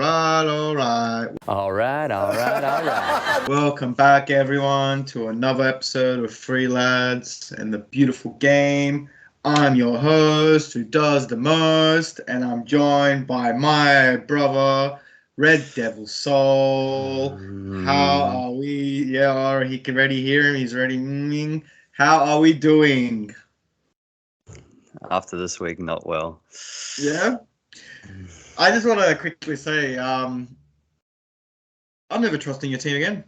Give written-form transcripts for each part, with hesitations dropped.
right, all right. All right. Welcome back, everyone, to another episode of Free Lads and the beautiful game. I'm your host, who does the most, and I'm joined by my brother, Red Devil Soul. How are we? Yeah, he can already hear him. He's already. How are we doing? After this week, not well. Yeah. I just want to quickly say, I'm never trusting your team again.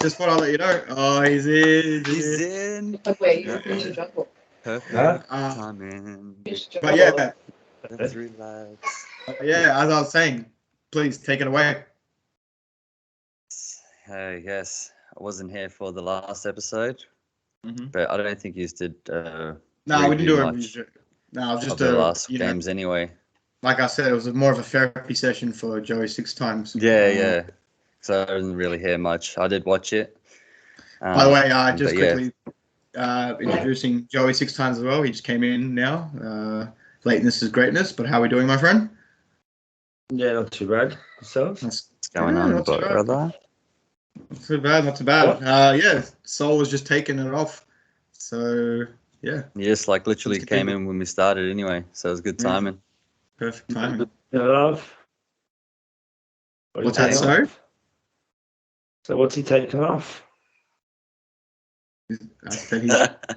Just thought I'll let you know. Oh, he's in. He's in. Wait, you should jump. Perfect timing. But yeah, The Three Lads. as I was saying, please take it away. Yes, I wasn't here for the last episode, Mm-hmm. but I don't think you did. No, we didn't do much it. No, it was just of the last games anyway. Like I said, it was more of a therapy session for Joey 6 times. Yeah. So I didn't really hear much. I did watch it. By the way, just but quickly introducing Joey 6 times as well. He just came in now. Lateness is greatness, but how are we doing, my friend? Yeah, not too bad. Yourself? What's going on, not too bad. brother? Not too bad. Soul was just taking it off. So, yeah. Yes, like literally came in when we started anyway, so it was good timing. Perfect timing. What's that, sorry? So what's he taking off? I said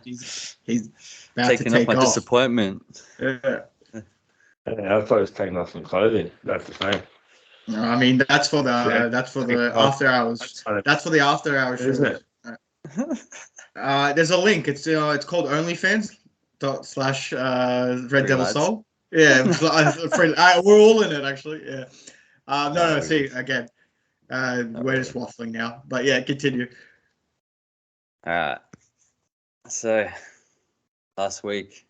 he's about Taking to take off my off. disappointment. Yeah. Yeah, I thought he was taking off some clothing. That's the same. No, I mean that's for the after hours. That's for the after hours. Isn't it? There's a link. It's called OnlyFans.com/Red Devil Lads. Soul. Yeah, we're all in it actually. Yeah. No. See again. We're just waffling now, but yeah, continue. All right. So last week,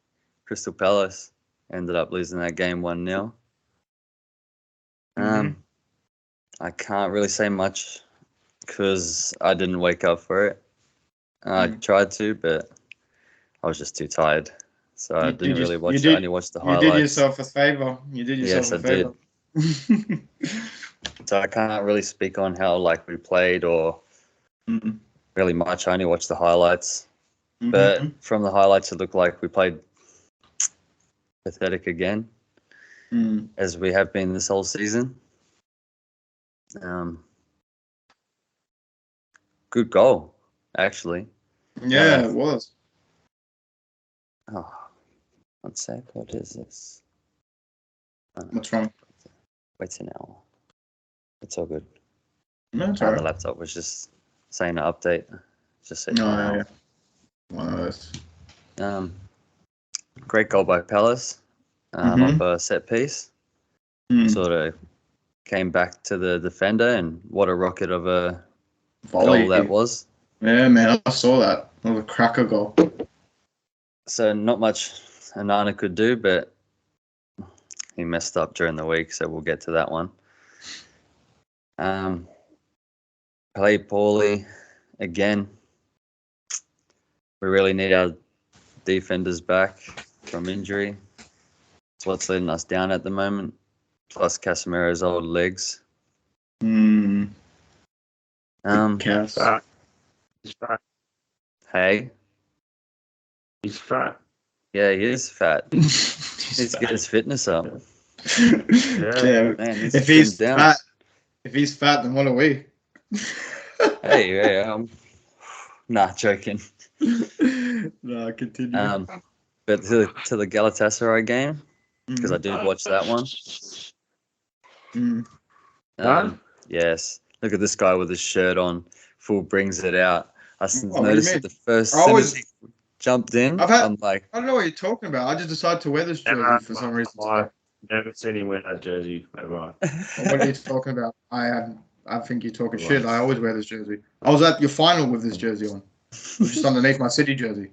Crystal Palace ended up losing that game 1-0. I can't really say much because I didn't wake up for it. I tried to, but I was just too tired. So I didn't really watch it. I only watched the highlights. You did yourself a favor. Yes, I did. So I can't really speak on how we played or really much. I only watched the highlights. But from the highlights, it looked like we played pathetic again, as we have been this whole season. Good goal, actually. Yeah, it was. Oh, one sec. What is this? What's wrong? Wait an hour. It's all good. No, it's all The right. laptop was just saying an update. Just saying. Yeah. One of those. Great goal by Palace off a set piece. Sort of came back to the defender, and what a rocket of a Volley. goal that was. Yeah, man, I saw that. It was a cracker goal. So not much Anana could do, but he messed up during the week, so we'll get to that one. Played poorly again. We really need our defenders back from injury. It's what's letting us down at the moment. Plus Casemiro's old legs. Cass. He's fat. Hey. He's fat. Yeah, he is fat. He's get his fitness up. Yeah. Man, If he's fat, then what are we? Hey, nah, joking. No, continue. But to the Galatasaray game, because I did watch that one. Yes. Look at this guy with his shirt on, full brings it out. I noticed it the first sentence he jumped in. I'm like, I don't know what you're talking about. I just decided to wear this jersey for some reason. I've never seen him wear that jersey ever. What are you talking about? I think you're talking shit. I always wear this jersey. I was at your final with this jersey on. It was just underneath my City jersey.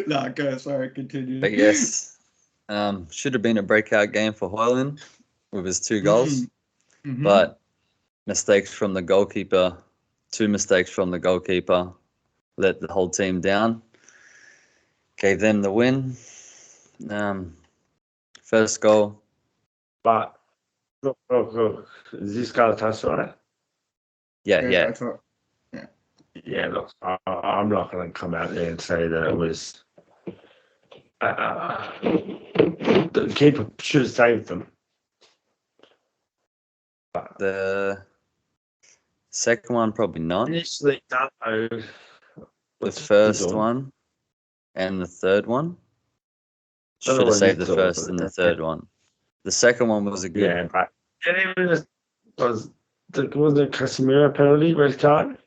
Nah, go. Sorry, continue. but yes, should have been a breakout game for Hoyland with his 2 goals. But mistakes from the goalkeeper, 2 mistakes from the goalkeeper, let the whole team down. Gave them the win. First goal. But look. Is this guy a touchdown? Yeah. I thought- Yeah, look, I'm not going to come out there and say that it was. The keeper should have saved them. The second one, probably not. Initially, The first one and the third one. Should have saved the first and the third one. The second one was a good. Yeah, but and even was the Casemiro penalty red card?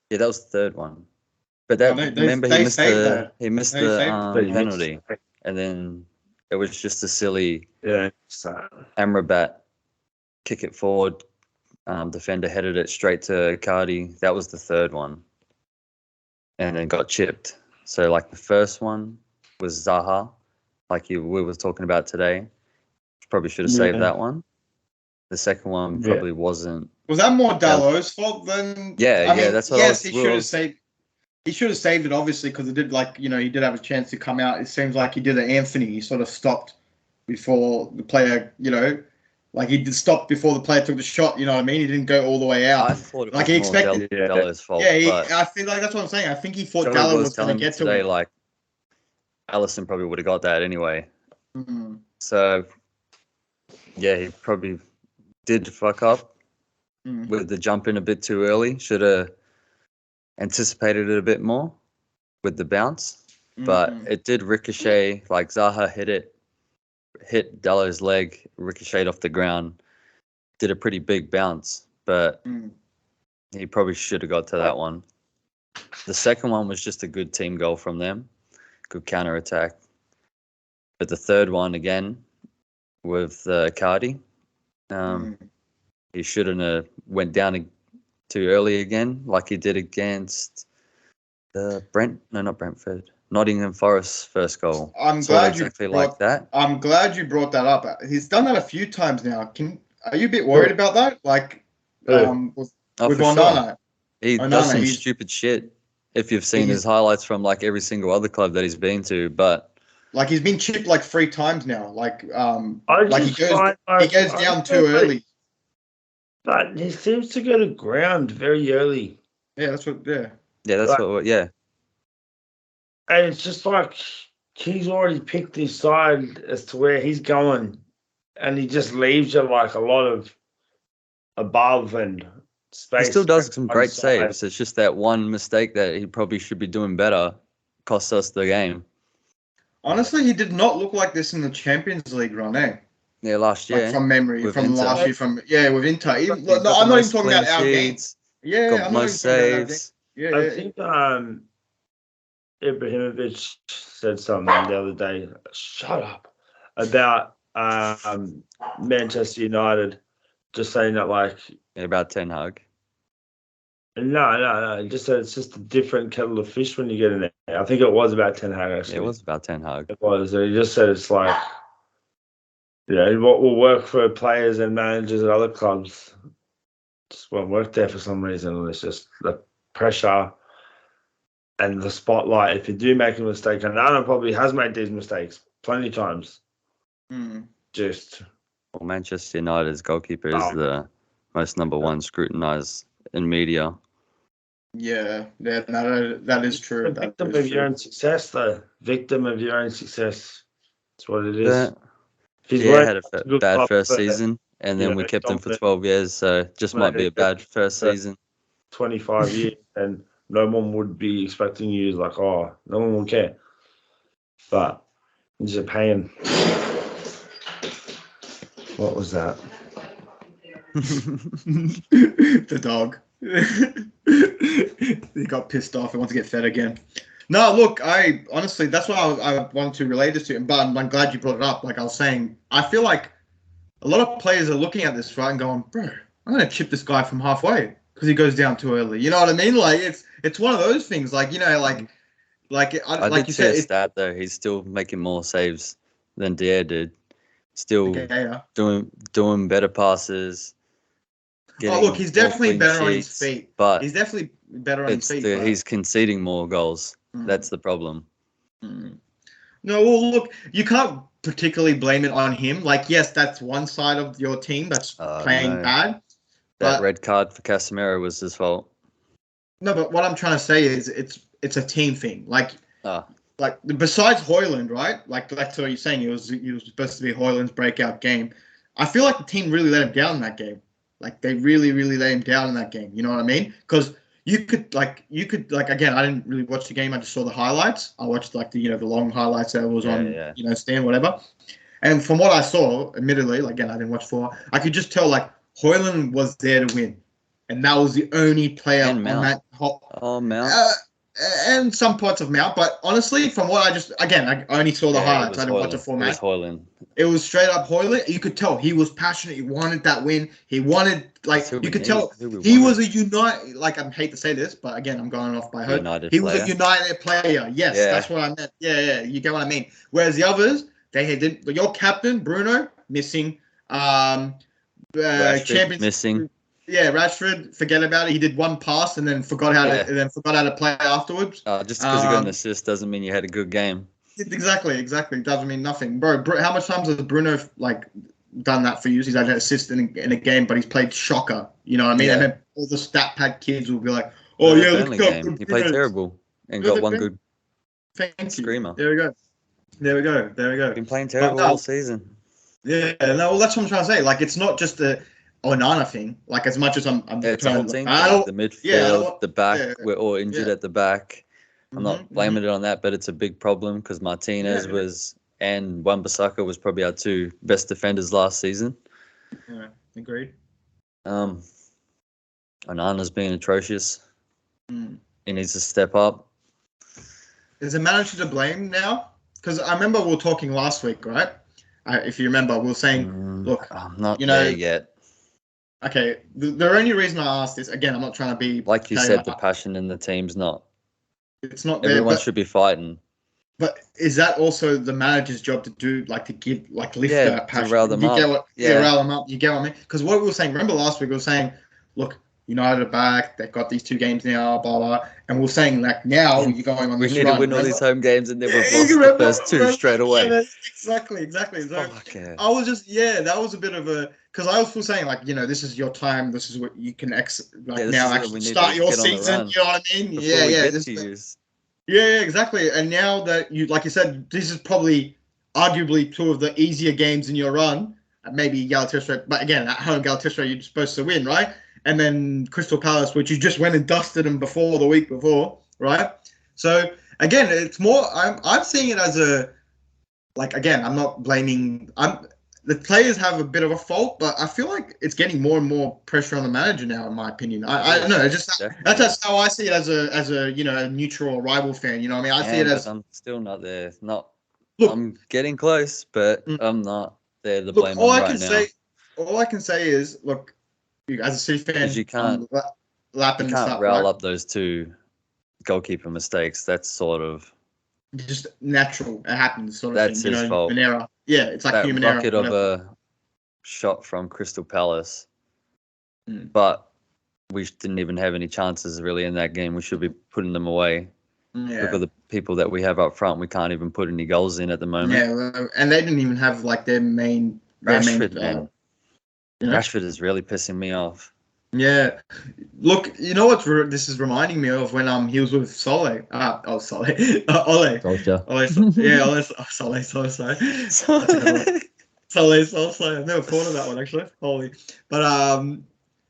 Yeah, that was the third one. But that remember he missed the penalty, and then it was just a silly Amrabat kick it forward. Defender headed it straight to Cardi. That was the third one, and then got chipped. So like the first one was Zaha, like we were talking about today. Probably should have saved that one. The second one probably wasn't. Was that more Dalot's fault than? Yeah, I mean, that's what. Yes, he should have saved. He should have saved it, obviously, because it did, he did have a chance to come out. It seems like he did an Anthony. He sort of stopped before the player, he did stop before the player took the shot. You know what I mean? He didn't go all the way out. I thought it was like he expected. Dalot's fault. Yeah, I feel like that's what I'm saying. I think he thought Dalot was going to get to him. Like, Alisson probably would have got that anyway. Mm-hmm. So, yeah, he probably did fuck up with the jump in a bit too early. Should have anticipated it a bit more with the bounce. But it did ricochet. Like, Zaha hit Dalot's leg, ricocheted off the ground. Did a pretty big bounce, but he probably should have got to that one. The second one was just a good team goal from them. Good counter attack. But the third one, again, with Cardi, he shouldn't have went down too early again, like he did against not Brentford. Nottingham Forest first goal. I'm glad you brought that up. He's done that a few times now. Are you a bit worried about that? Like, with Onana? Sure. He does some stupid shit. If you've seen his highlights from like every single other club that he's been to, but like he's been chipped like 3 times now. He goes down too early. But he seems to go to ground very early. Yeah, that's what. Yeah. Yeah, that's what. Yeah. And it's just like he's already picked his side as to where he's going, and he just leaves you like a lot of above and space. He still does some great saves. It's just that one mistake that he probably should be doing better cost us the game. Honestly, he did not look like this in the Champions League run, eh? Yeah, last year. From memory, with Inter. With Inter. I'm not even talking about our games. Yeah, got most saves. Yeah, I think Ibrahimovic said something the other day. Shut up. About Manchester United, just saying that about Ten Hag. No. Just that it's just a different kettle of fish when you get in there. I think it was about Ten Hag, actually. It was about Ten Hag. It was. He just said it's like, what will work for players and managers at other clubs just won't work there for some reason. It's just the pressure and the spotlight. If you do make a mistake, and Nana probably has made these mistakes plenty of times. Well, Manchester United's goalkeeper is the most number one scrutinised in media. Yeah, that is true. Victim of your own success, though. Victim of your own success. That's what it is. Had a bad first season, and then we kept him for 12 years, so just might be a bad first season. 25 years, and no one would be expecting you no one will care. But he's a pain. What was that? The dog. He got pissed off. He wants to get fed again. No, look, honestly, that's what I wanted to relate this to. But I'm glad you brought it up. Like I was saying, I feel like a lot of players are looking at this, right, and going, bro, I'm going to chip this guy from halfway because he goes down too early. You know what I mean? Like, it's one of those things. I did see a stat, though. He's still making more saves than Dier did. Still doing better passes. Look, he's definitely better on his feet. But he's definitely better on his feet. He's conceding more goals. That's the problem. No, well, look, you can't particularly blame it on him. Like, yes, that's one side of your team that's playing No. bad. That But red card for Casemiro was his fault. no, but what I'm trying to say is it's a team thing. Like Ah, besides Hoyland, right? Like that's what you're saying. It was supposed to be Hoyland's breakout game. I feel like the team really let him down in that game. Like they really, really let him down in that game. You know what I mean? Because you could again. I didn't really watch the game. I just saw the highlights. I watched like the long highlights that was on Stan, whatever. And from what I saw, admittedly, like, again, I didn't watch for. I could just tell like Hoyland was there to win, and that was the only player on that. Mount. And some parts of Mount, but honestly, from what I only saw the highlights. I didn't watch the full match. It was Hoyland. It was straight up Hoyland. You could tell he was passionate. He wanted that win. He wanted, like, you could tell he was a United. Like, I hate to say this, but again, I'm going off by hope. He was a United player. Yes, that's what I meant. Yeah, you get what I mean. Whereas the others, they didn't. Your captain Bruno missing. Champions missing. Yeah, Rashford, forget about it. He did one pass and then forgot how to play afterwards. Just because you got an assist doesn't mean you had a good game. Exactly. It doesn't mean nothing, bro. How much times has Bruno done that for you? He's had an assist in a game, but he's played shocker. You know what I mean? Yeah. And then all the stat pad kids will be like, "Oh yeah, look at game. He played terrible and got one good screamer." There we go. Been playing terrible all season. Yeah, no, well, that's what I'm trying to say. Like, it's not just the Onana thing. Like, as much as I'm it's the whole team. The midfield, the back, we're all injured at the back. I'm not blaming it on that, but it's a big problem because Martinez and Wan-Bissaka was probably our two best defenders last season. Yeah, agreed. Onana's been atrocious. He needs to step up. Is the manager to blame now? Because I remember we were talking last week, right? If you remember, we were saying, look, I'm not there yet. Okay, the only reason I asked this, again, I'm not trying to be... Like you said, the passion in the team's not... It's not there. Everyone should be fighting. But is that also the manager's job to do, like, to give, like, lift that passion? To rile them up. Rile them up. You get what I mean? Because what we were saying, remember last week, we were saying, look, United are back, they've got these 2 games now, blah, blah. And we were saying, like, now you're going on this run. We need to win all these home games and then we've lost the first 2 straight away. Yeah, exactly. So I was just, that was a bit of a... Because I was still saying, like, this is your time. This is what you can actually start your season. You know what I mean? Yeah, exactly. And now that you, like you said, this is probably arguably 2 of the easier games in your run. Maybe Galatasaray, but again, at home Galatasaray, you're supposed to win, right? And then Crystal Palace, which you just went and dusted them the week before, right? So again, it's more. I'm seeing it as a, like, again, I'm not blaming. The players have a bit of a fault, but I feel like it's getting more and more pressure on the manager now, in my opinion. I don't know. That's just how I see it as a neutral or rival fan. You know what I mean? I see it as... I'm still not there. I'm getting close, but I'm not there to blame them right now. All I can say is, look, as a City fan, you can't rile up those 2 goalkeeper mistakes. That's sort of just natural. It happens, sort of. That's thing, his fault. An error. Yeah, it's like that human error. That bucket of a shot from Crystal Palace, but we didn't even have any chances really in that game. We should be putting them away. Yeah. Look at the people that we have up front. We can't even put any goals in at the moment. Yeah, and they didn't even have like their main. Rashford is really pissing me off. Yeah, look, you know what this is reminding me of when he was with Ole. Ole. Solskjaer. Solskjaer. I've never thought of that one actually. Holy, but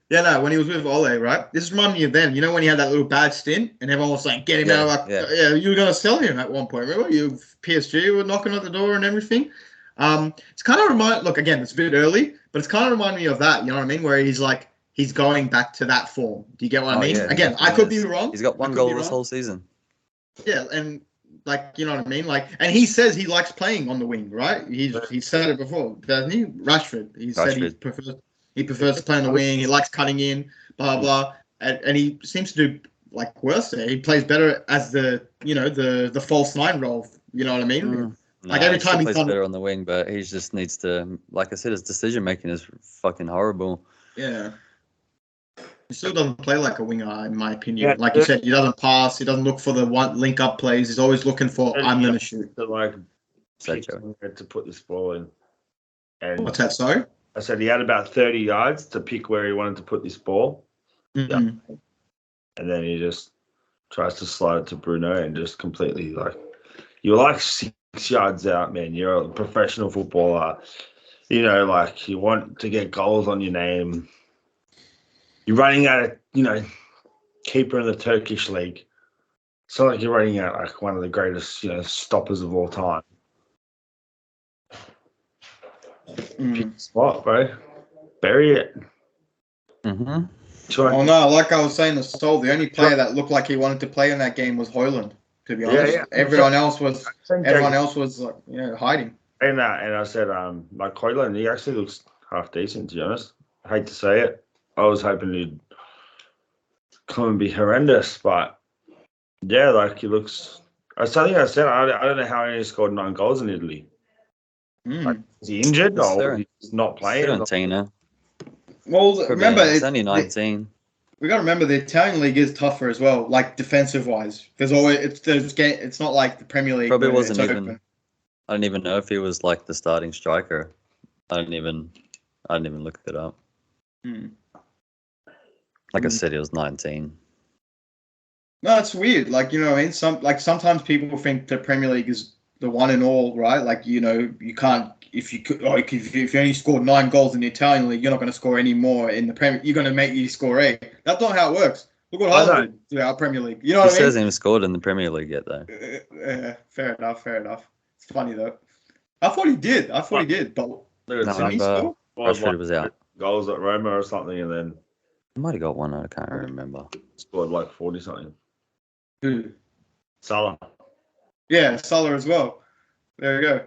when he was with Ole, right? This reminded me of then. You know when he had that little bad stint and everyone was like, "Get him out!" You were gonna sell him at one point. Remember, PSG were knocking at the door and everything. It's kind of look, again, it's a bit early, but it's kind of reminding me of that. You know what I mean? Where he's like. He's going back to that form. Do you get what I mean? Again, I could be wrong. He's got 1 goal this whole season. Yeah, and like, you know what I mean? Like, and he says he likes playing on the wing, right? He said it before, doesn't he? Rashford. Said he prefers to play on the wing. He likes cutting in, blah blah. And he seems to do like worse there. He plays better as the false 9 role. You know what I mean? Like every time he plays better on the wing, but he just needs to, like I said, his decision making is fucking horrible. Yeah. He still doesn't play like a winger, in my opinion. Yeah, like you said, he doesn't pass. He doesn't look for the one link-up plays. He's always looking for, I'm going to shoot. To, like, Say, picked Joey. where to put this ball in. And What's that, sorry? I said he had about 30 yards to pick where he wanted to put this ball. Mm-hmm. Yeah. And then he just tries to slide it to Bruno and just completely like, you're like 6 yards out, man. You're a professional footballer. You know, like you want to get goals on your name. You're running at a, keeper in the Turkish league. It's not like you're running at like one of the greatest, stoppers of all time. Pick the spot, bro. Bury it. Mm-hmm. Oh no, like I was saying to Sol, the only player that looked like he wanted to play in that game was Højlund, to be honest. Yeah. Everyone else was like, hiding. And I said, like Højlund, he actually looks half decent, to be honest. I hate to say it. I was hoping he'd come and be horrendous, but yeah, like he looks. I think I said I don't know how he scored 9 goals in Italy. Like, is he injured or he's not playing? Fiorentina. Well, remember, it's only 19. We got to remember the Italian league is tougher as well, like defensive wise. There's always it's not like the Premier League. Probably wasn't it's even. open. I don't even know if he was like the starting striker. I didn't even look it up. Like I said, he was 19. No, it's weird. Like, what I mean? Sometimes people think the Premier League is the one and all, right? Like, you can't, if you only scored 9 goals in the Italian league, you're not going to score any more in the Premier. You're going to make you score 8. That's not how it works. Look what Haaland did to our Premier League. You know what I mean? He hasn't even scored in the Premier League yet, though. Fair enough. It's funny though. I thought he did, but Rashford was out. Goals at Roma or something, and then He might have got one. I can't remember. scored like 40 something. Who? Salah. Yeah, Salah as well. There you go.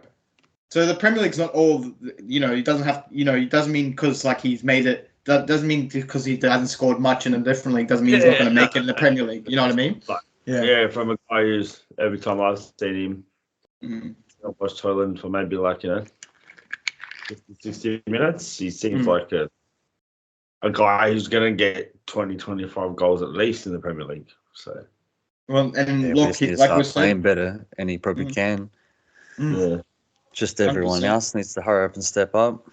So the Premier League's not all, he doesn't have, it doesn't mean because like he's made it, that doesn't mean because he hasn't scored much in a different league, doesn't mean he's not going to make it in the Premier League. You know what I mean? Like, yeah, from a guy who's, every time I've seen him, I've watched Højlund for maybe like, 50, 60 minutes. He seems like a guy who's going to get 20, 25 goals at least in the Premier League. So, well, and look, he like we're playing better, and he probably can. Yeah. Just everyone 100%. else needs to hurry up and step up.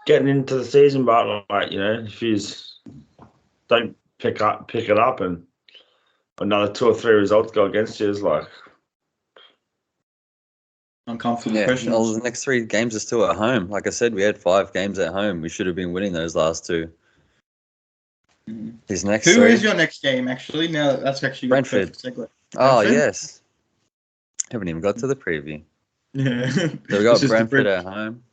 Getting into the season, but like, if you don't pick it up and another 2 or 3 results go against you, is like uncomfortable Yeah, questions. well, the next 3 games are still at home. Like I said, we had 5 games at home. We should have been winning those last 2. These next Who 3. is your next game, actually? Now that's actually Brentford. Brentford. Oh, yes. Haven't even got to the preview. Yeah. So we got Brentford at home.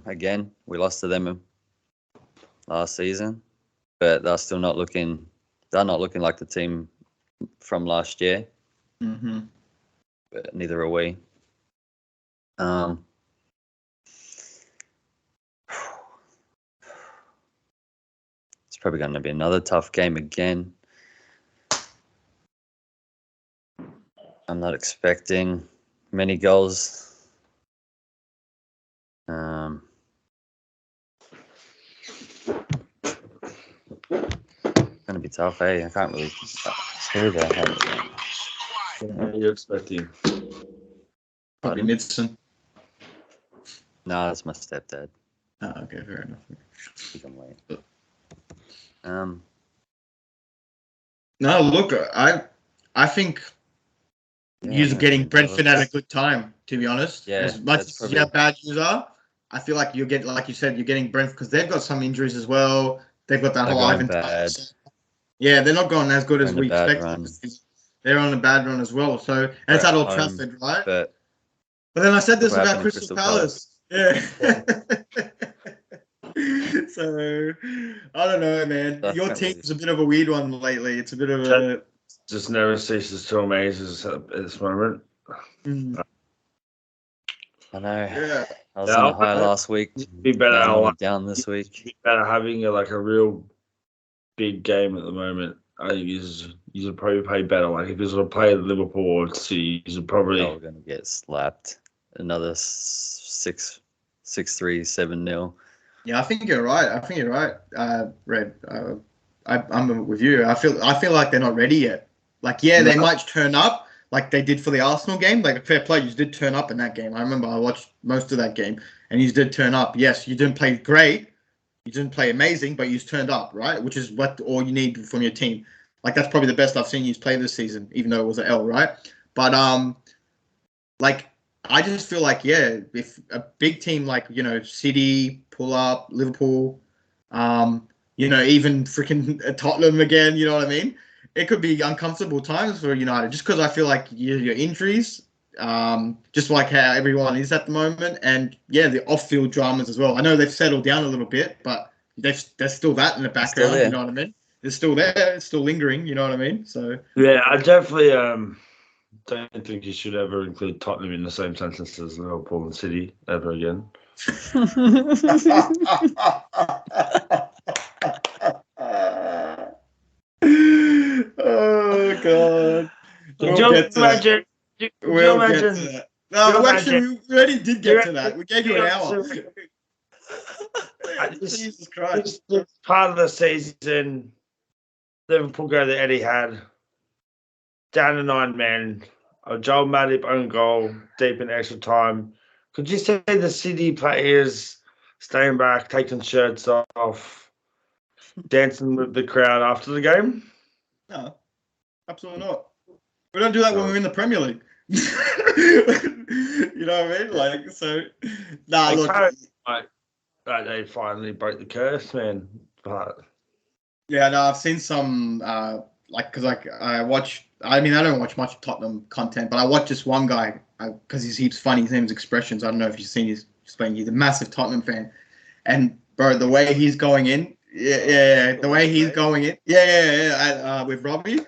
Again, we lost to them last season, but they're still not looking. They're not looking like the team from last year. But neither are we. It's probably going to be another tough game again. I'm not expecting many goals. Going to be tough, eh? I can't really hear that. what are you expecting? Probably Midson. No, that's my stepdad. Oh, okay, fair enough. I think I'm late. No, look, I think you're getting Brentford at a good time, to be honest. Yeah, as much as how bad you are, I feel like you're getting, like you said, you're getting Brentford because they've got some injuries as well. They've got that whole Ivan. Yeah, they're not going as good as we expected. They're on a bad run as well. So, and it's at Old Trafford, right? But then I said this about Crystal Palace. Yeah. So I don't know, man. Your team's a bit of a weird one lately. It's a bit of a just never ceases to amaze us at this moment. I know. Yeah. I was on a high last week. Be better down this week. Be better having a real big game at the moment. I think you should probably play better. Like if you sort of play Liverpool or City, you should probably. We're going to get slapped. Another 6-3, 7-0. Yeah, I think you're right. Red. I'm with you. I feel like they're not ready yet. Like, they might turn up. like they did for the Arsenal game. Like, fair play, you did turn up in that game. I remember I watched most of that game, and you did turn up. Yes, you didn't play great, you didn't play amazing, but you turned up, right? Which is what all you need from your team. Like, that's probably the best I've seen you play this season, even though it was an L, right? But like, I just feel like, yeah, if a big team like, City pull up, Liverpool, even freaking Tottenham again, you know what I mean? It could be uncomfortable times for United, just because I feel like your injuries, just like how everyone is at the moment, and yeah, the off-field dramas as well. I know they've settled down a little bit, but there's still that in the background. You know what I mean? It's still there. It's still lingering. You know what I mean? So yeah, I definitely don't think you should ever include Tottenham in the same sentence as Liverpool and City ever again. Oh God! Could you imagine? We'll get to that. No, actually, we already did get to that. We gave you an hour. Jesus Christ! This part of the season, Liverpool go to Etihad, down to 9 men. A Joel Matip own goal, deep in extra time. Could you say the City players staying back, taking shirts off, dancing with the crowd after the game? No, absolutely not. We don't do that when we're in the Premier League. You know what I mean? Like, so, nah, look. They finally broke the curse, man. But yeah, no, I've seen some, because I watch. I mean, I don't watch much Tottenham content, but I watch this one guy because he's funny. His name is Expressions. I don't know if you've seen his playing. He's a massive Tottenham fan, and bro, the way he's going in, the way he's going in, with Robbie,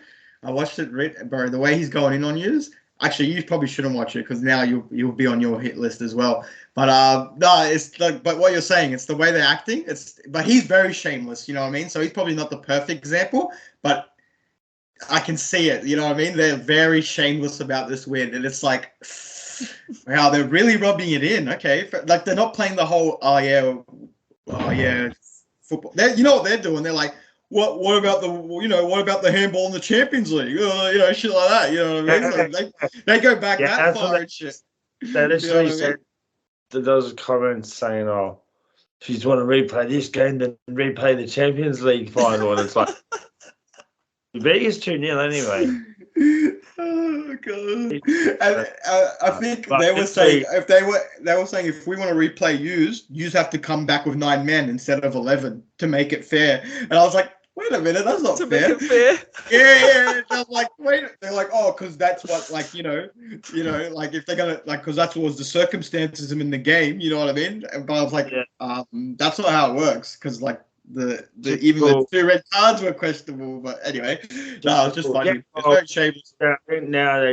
I watched it, bro. The way he's going in on yous. Actually, you probably shouldn't watch it because now you'll be on your hit list as well. But no, it's like, but what you're saying, it's the way they're acting. But he's very shameless. You know what I mean? So he's probably not the perfect example, but I can see it. You know what I mean? They're very shameless about this win, and it's like, wow, they're really rubbing it in. Okay, like they're not playing the whole football. You know what they're doing? They're like, what about the handball in the Champions League? Shit like that. You know what I mean? So they go back that far and shit. They literally said those comments saying, "Oh, if you want to replay this game, then replay the Champions League final." And it's like, the beat is 2-0 anyway. Oh God! And I think they were saying if we want to replay yous have to come back with 9 men instead of 11 to make it fair. And I was like, wait a minute, that's not fair. Make it fair. Yeah. I was like, wait. They're like, oh, because that's what, like, like if they're gonna, like, because that was the circumstances in the game. You know what I mean? But I was like, that's not how it works. Because like the 2 red cards were questionable. But anyway, no, it's just funny. It's very shameless. I think now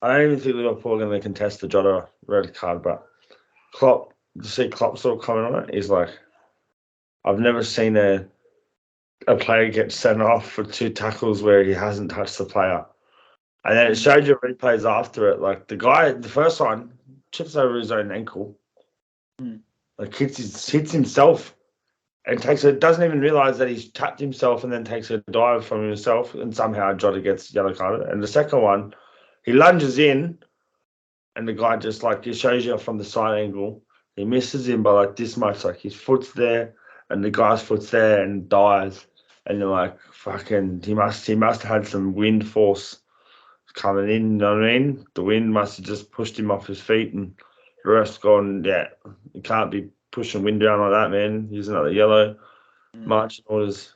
I don't even think Liverpool are going to contest the Jota red card. But Klopp, to see Klopp sort of comment on it, he's like, I've never seen a player get sent off for 2 tackles where he hasn't touched the player. And then it showed you replays after it. Like the first one, chips over his own ankle. Like hits himself and doesn't even realise that he's tapped himself and then takes a dive from himself and somehow Jota gets yellow carded. And the second one, he lunges in and the guy just like, it shows you from the side angle, he misses him by like this much, like his foot's there and the guy's foot's there and dies. And you're like, fucking, he must have had some wind force coming in, you know what I mean? The wind must have just pushed him off his feet and the rest gone, you can't be pushing wind down like that, man. Using another yellow marching orders.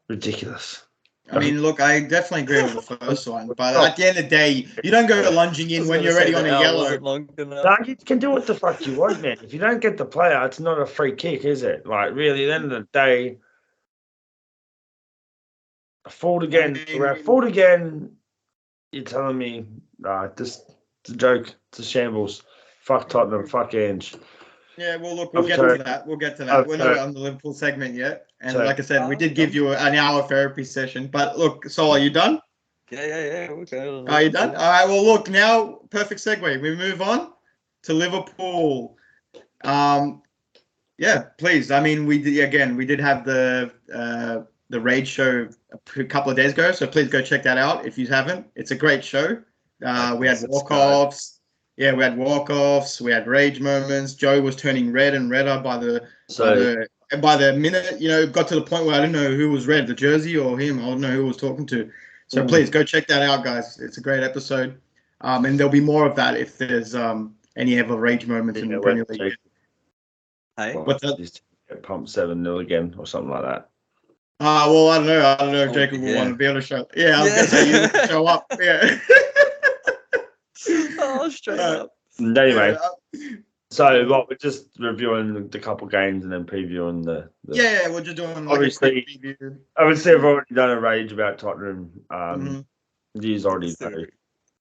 Ridiculous. I mean, look, I definitely agree with the first one, but at the end of the day, you don't go lunging in when you're already on a yellow. No, you can do what the fuck you want, man. If you don't get the player, it's not a free kick, is it? Like, really, at the end of the day, fault again. You're telling me, this it's a joke. It's a shambles. Fuck Tottenham. Fuck Ange. Yeah, well, look, we'll get to that. We're not on the Liverpool segment yet. And like I said, we did give you an hour therapy session. But look, so are you done? Yeah. Okay. Are you done? All right, well, look, now, perfect segue. We move on to Liverpool. Yeah, please. I mean, we did have the the Raid show a couple of days ago, so please go check that out if you haven't. It's a great show. We had walk-offs. Yeah, we had walk-offs. We had rage moments. Joe was turning red and redder by the minute. You know, it got to the point where I didn't know who was red, the jersey or him. I don't know who was talking to. So please go check that out, guys. It's a great episode. And there'll be more of that if there's any ever rage moments in the Premier League. Hey, What's that? Get pumped 7-0 again or something like that. Well, I don't know. I don't know if Jacob will want to be able to show. Yeah, I was gonna say you will show up. Yeah. Straight up. Anyway, so what we're just reviewing the couple games and then previewing the Yeah, we're just doing like obviously. a quick preview. Obviously, I've already done a rage about Tottenham. He's already know.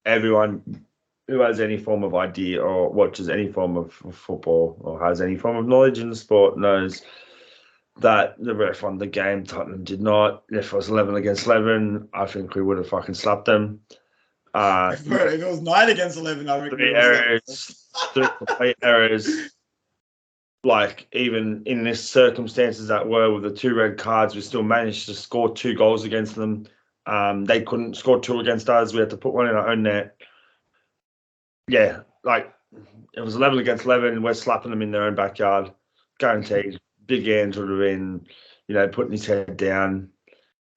Everyone who has any form of idea or watches any form of football or has any form of knowledge in the sport knows that the ref won the game. Tottenham did not. If it was 11 against 11, I think we would have fucking slapped them. If it was 9 against 11, I reckon. 3 errors. Like, even in this circumstances that were with the 2 red cards, we still managed to score 2 goals against them. They couldn't score 2 against us. We had to put 1 in our own net. Yeah, like, it was 11 against 11. We're slapping them in their own backyard. Guaranteed. Big Ange would have been, putting his head down.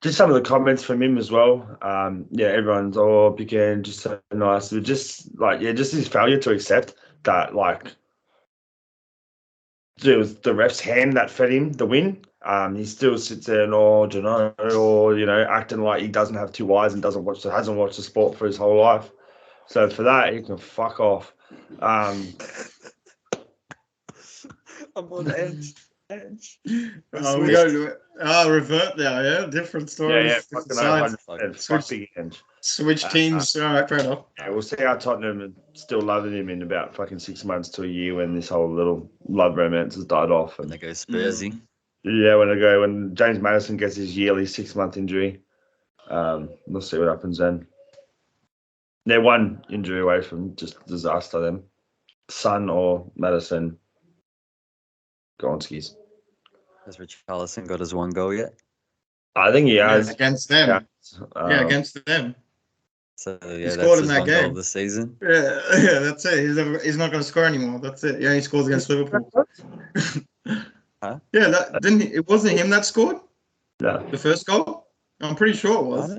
Just some of the comments from him as well. Everyone's, Big Ange, just so nice. But just his failure to accept that, it was the ref's hand that fed him the win. He still sits there and, acting like he doesn't have 2 eyes and hasn't watched the sport for his whole life. So for that, he can fuck off. I'm on edge. We go to it. Revert now, yeah? Different stories. Switch teams. All right, fair enough. Yeah, we'll see how Tottenham are still loving him in about fucking 6 months to a year when this whole little love romance has died off. And they go Spursy. Yeah, when James Maddison gets his yearly 6-month injury, we'll see what happens then. They're 1 injury away from just disaster then. Son or Maddison. Gonskis. Has Richarlison got his 1 goal yet? I think he has. Against them. Against them. So, he that's scored in his that 1 game. goal of the season. Yeah, that's it. He's not going to score anymore. That's it. He only scores against Liverpool. Huh? Yeah, it wasn't him that scored? No. The first goal? I'm pretty sure it was.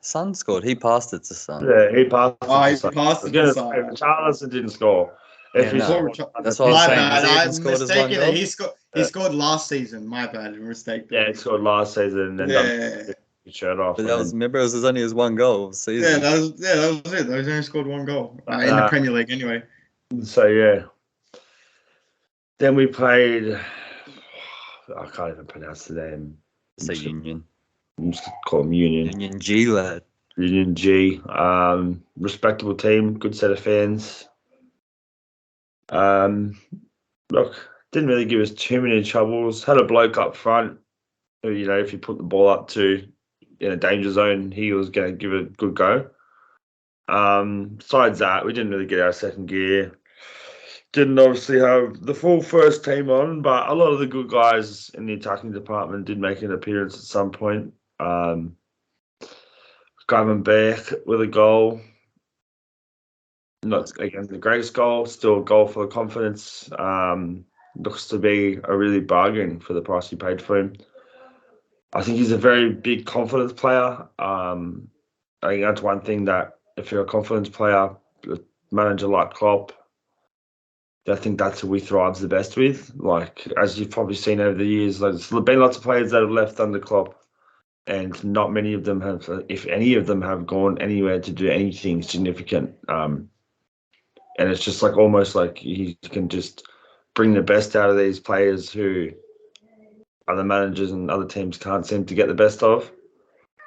Son scored. He passed it to Son. Yeah, he passed it. He passed it to Son. Richarlison didn't score. That's what I was saying. I'm mistaken. He scored last season. My bad. Mistake. Yeah, he scored last season and then shirt off. But remember, it was only his 1 goal of the season. Yeah, that was it. He only scored 1 goal in the Premier League anyway. So, yeah. Then we played... I can't even pronounce the name. Say Union. I'm just call them Union. Union G, lad. Union G. Respectable team. Good set of fans. Look, didn't really give us too many troubles. Had a bloke up front who, if you put the ball up to in a danger zone, he was going to give it a good go. Besides that, we didn't really get our second gear. Didn't obviously have the full first team on, but a lot of the good guys in the attacking department did make an appearance at some point. Gavin Beck with a goal. Not again the greatest goal, still a goal for the confidence. Looks to be a really bargain for the price you paid for him. I think he's a very big confidence player. I think that's one thing that if you're a confidence player, a manager like Klopp, I think that's who we thrives the best with. Like, as you've probably seen over the years, there's been lots of players that have left under Klopp, and not many of them have, if any of them have gone anywhere to do anything significant. And it's just almost like he can just bring the best out of these players who other managers and other teams can't seem to get the best of.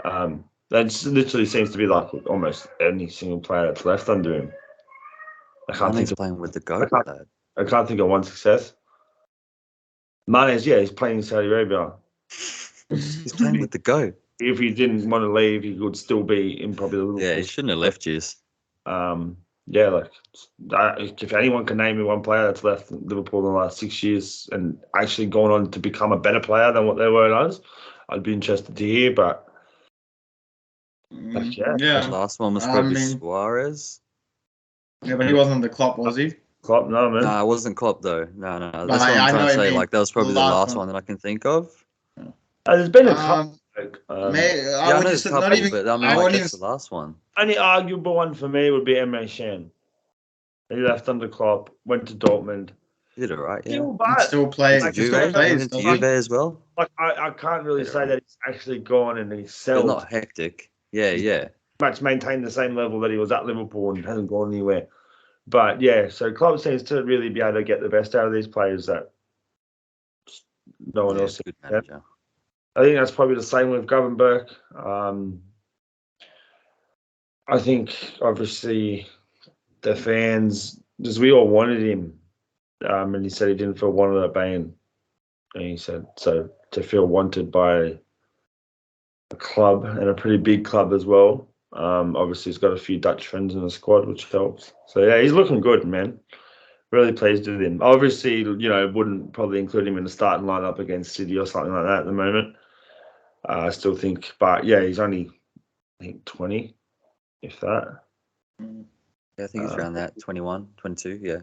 That just literally seems to be almost any single player that's left under him. Mane's playing with the goat, lad. I can't think of one success. Mane's, he's playing in Saudi Arabia. He's playing with the goat. If he didn't want to leave, he would still be in probably the Liverpool. Yeah, he shouldn't have left you. If anyone can name me one player that's left Liverpool in the last 6 years and actually gone on to become a better player than what they were in us, I'd be interested to hear. But yeah, The Yeah. last one was I probably mean- Suarez. Yeah, but he wasn't on the Klopp, was he? Klopp, no man. No, it wasn't Klopp though. No. That's But what I'm I trying know to what you say. mean. Like that was probably the last last one. one that I can think of. There's been a couple. I I would know just a couple, not even. but I mean, I like wouldn't that's even. the last one. Only arguable one for me would be Emre Can. He left under Klopp, went to Dortmund. He did it right, yeah. Still, He but still plays. Went He to still Juve, plays. went to doesn't he? Juve as well. like I can't really Did it say right. that he's actually gone and It's excelled. not hectic. Yeah. Much maintained the same level that he was at Liverpool and hasn't gone anywhere. But yeah, so Klopp seems to really be able to get the best out of these players that no one Yeah, else. good can. manager. I think that's probably the same with Gravenberch. I think obviously the fans, because we all wanted him, and he said he didn't feel wanted at Bayern. And he said so to feel wanted by a club and a pretty big club as well. Obviously he's got a few Dutch friends in the squad, which helps. So yeah, he's looking good, man. Really pleased with him. Obviously, wouldn't probably include him in the starting lineup against City or something like that at the moment. I still think, but yeah, he's only, I think, 20, if that. Yeah, I think it's around that 21, 22, yeah.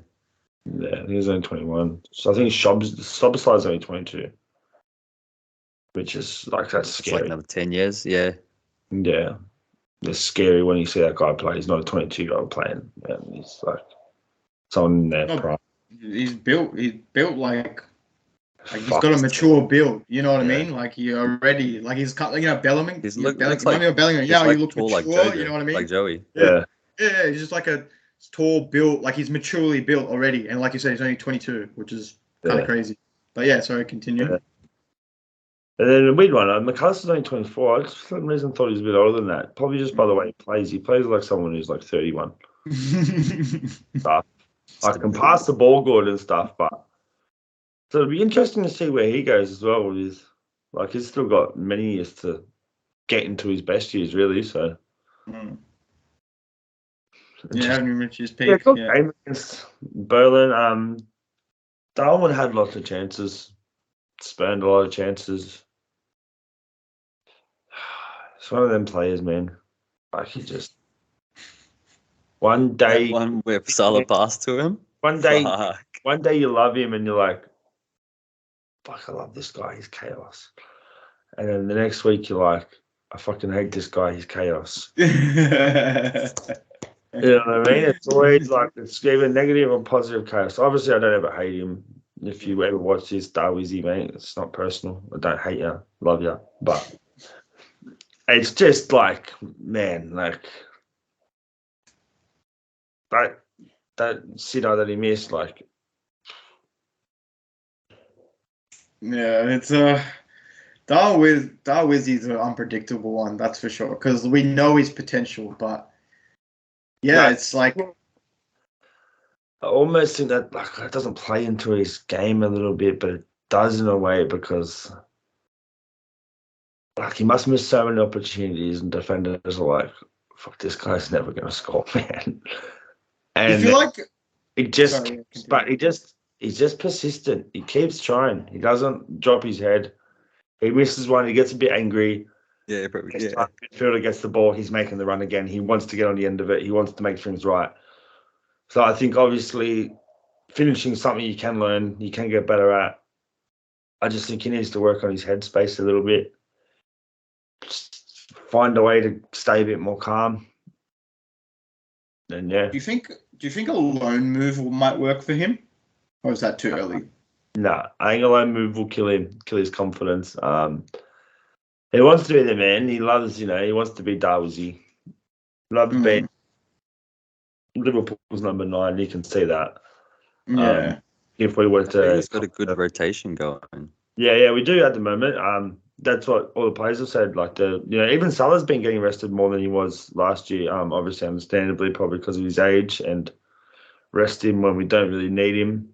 Yeah, I think he's only 21. So I think Szoboszlai's only 22, which is like, that's It's scary. like another 10 years, yeah. Yeah, it's scary when you see that guy play. He's not a 22-year-old playing. And he's like someone in their No, prime. He's built like he's Fuck. got a mature build. You know what I Yeah. mean? Like he already like he's cut. Bellingham. He's Looks like Bellingham. Yeah, like you look tall mature. like Jojo, You know what I mean? like Joey. Yeah. Yeah, he's just like a tall built. Like he's maturely built already. And like you said, he's only 22, which is kind of Yeah. crazy. But yeah, sorry, continue. Yeah. And then the weird one, McAllister's only 24. I just for some reason thought he was a bit older than that. Probably just by the way he plays. He plays like someone who's like 31. Stuff. I can pass the ball good and stuff, but so it'll be interesting to see where he goes as well. With like he's still got many years to get into his best years, really. So Yeah, haven't even reached his peak. yeah, good game against Berlin. Darwin had lots of chances, spurned a lot of chances. It's one of them players, man. Like he just one day, That one where Salah passed to him. one day, Fuck. one day you love him and you're like, fuck, I love this guy. He's chaos. And then the next week you're like, I fucking hate this guy. He's chaos. You know what I mean? It's always like it's either negative or positive chaos. Obviously, I don't ever hate him. If you ever watch this Darwizi, mate, it's not personal. I don't hate you, love you, but it's just like, man, like that sitter that he missed, like. Yeah, it's Darwizi's an unpredictable one, that's for sure. Because we know his potential, but yeah, it's like I almost think that like it doesn't play into his game a little bit, but it does in a way because like he must miss so many opportunities, and defenders are like, "Fuck, this guy's never going to score, man." And you feel like it just, Sorry, yeah, but he's just persistent. He keeps trying. He doesn't drop his head. He misses one. He gets a bit angry. Yeah, probably. Next Yeah. time midfielder gets the ball, he's making the run again. He wants to get on the end of it. He wants to make things right. So I think obviously finishing something you can learn, you can get better at. I just think he needs to work on his headspace a little bit. Just find a way to stay a bit more calm. And yeah. do you think a loan move might work for him? Or is that too early? Nah, I think a loan move will kill his confidence. He wants to be the man. He loves, he wants to be Darwizi. Loves being Liverpool's number 9. You can see that. Yeah. If we were to, He's got a good rotation going. yeah, we do at the moment. That's what all the players have said. Like even Salah's been getting rested more than he was last year. Obviously, understandably, probably because of his age, and rest him when we don't really need him.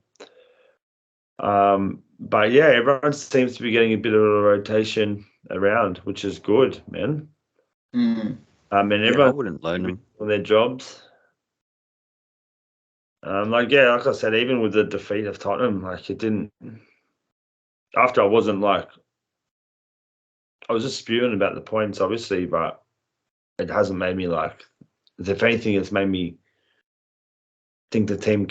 But yeah, everyone seems to be getting a bit of a rotation around, which is good, man. Mm. I Everyone wouldn't loan him. on their jobs. Like I said, even with the defeat of Tottenham, like it didn't. After I wasn't like I was just spewing about the points, obviously, but it hasn't made me like. If anything, it's made me think the team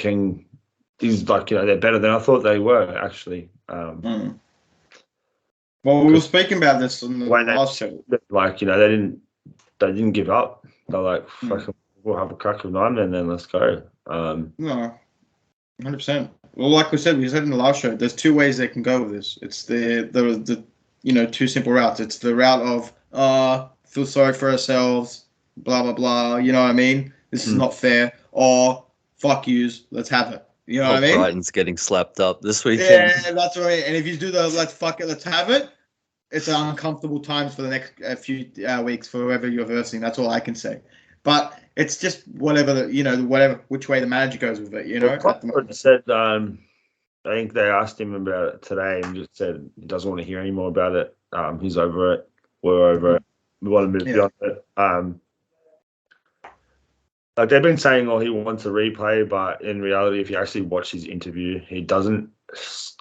is like, they're better than I thought they were actually. Well, we were speaking about this in the last show. Like, they didn't give up. They're like, fucking, we'll have a crack of 9 and then let's go. No, 100%. Well, like we said in the last show, there's 2 ways they can go with this. It's the 2 simple routes. It's the route of feel sorry for ourselves, blah blah blah. You know what I mean? This is not fair. Or fuck yous, let's have it. You know what I mean? Brighton's getting slapped up this weekend. Yeah, that's right. And if you do the let's fuck it, let's have it, it's uncomfortable times for the next few weeks for whoever you're versing. That's all I can say. But it's just whatever which way the manager goes with it. Said, I think they asked him about it today and just said he doesn't want to hear any more about it. He's over it. We're over it. We want to move beyond it. Like they've been saying, he wants a replay, but in reality, if you actually watch his interview, he doesn't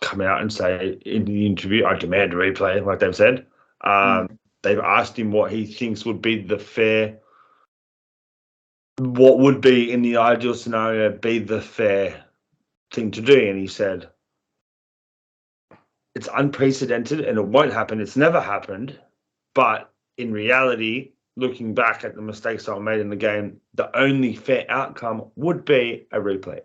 come out and say in the interview, "I demand a replay," like they've said. They've asked him what he thinks would be what would be in the ideal scenario be the fair thing to do, and he said, "It's unprecedented and it won't happen. It's never happened, but in reality." Looking back at the mistakes that were made in the game, the only fair outcome would be a replay.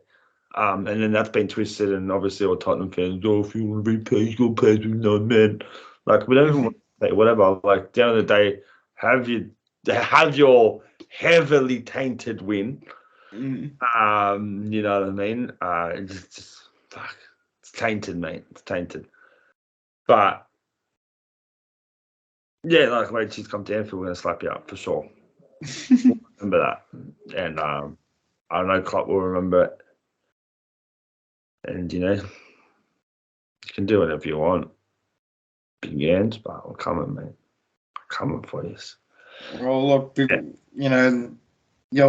And then that's been twisted, and obviously all Tottenham fans, if you want to replay, you got to play with 9 men. Like, we don't even want to play, whatever. Like, at the end of the day, have your heavily tainted win. You know what I mean? It's tainted, mate. It's tainted. But yeah, like, wait, she's come down, we're going to slap you up for sure. Remember that. And I know Klopp will remember it. And, you can do whatever you want. Big hands, but I'm coming, mate. I'm coming for this. Well, look, your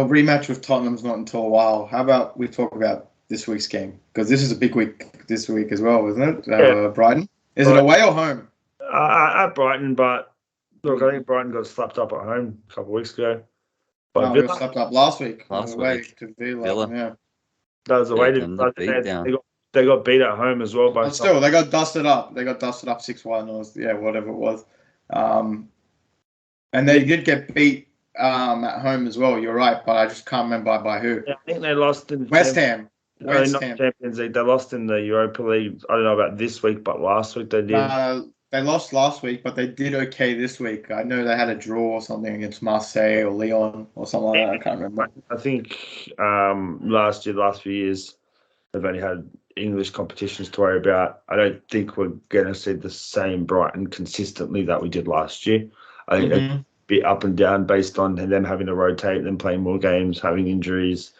rematch with Tottenham's not until a while. How about we talk about this week's game? Because this is a big week this week as well, isn't it? Brighton. Is it away or home? At Brighton, but look, I think Brighton got slapped up at home a couple of weeks ago. But we got slapped up last week. Last week. To Villa. Yeah. That was the way they got beat at home as well. But still, they got dusted up. They got dusted up 6-1 or whatever it was. And they did get beat at home as well. You're right, but I just can't remember by who. Yeah, I think they lost in West Ham. Not Champions League. They lost in the Europa League. I don't know about this week, but last week they did. They lost last week, but they did okay this week. I know they had a draw or something against Marseille or Lyon or something like that. I can't remember. I think last few years, they've only had English competitions to worry about. I don't think we're going to see the same Brighton consistently that we did last year. I think it'll be up and down based on them having to rotate, them playing more games, having injuries.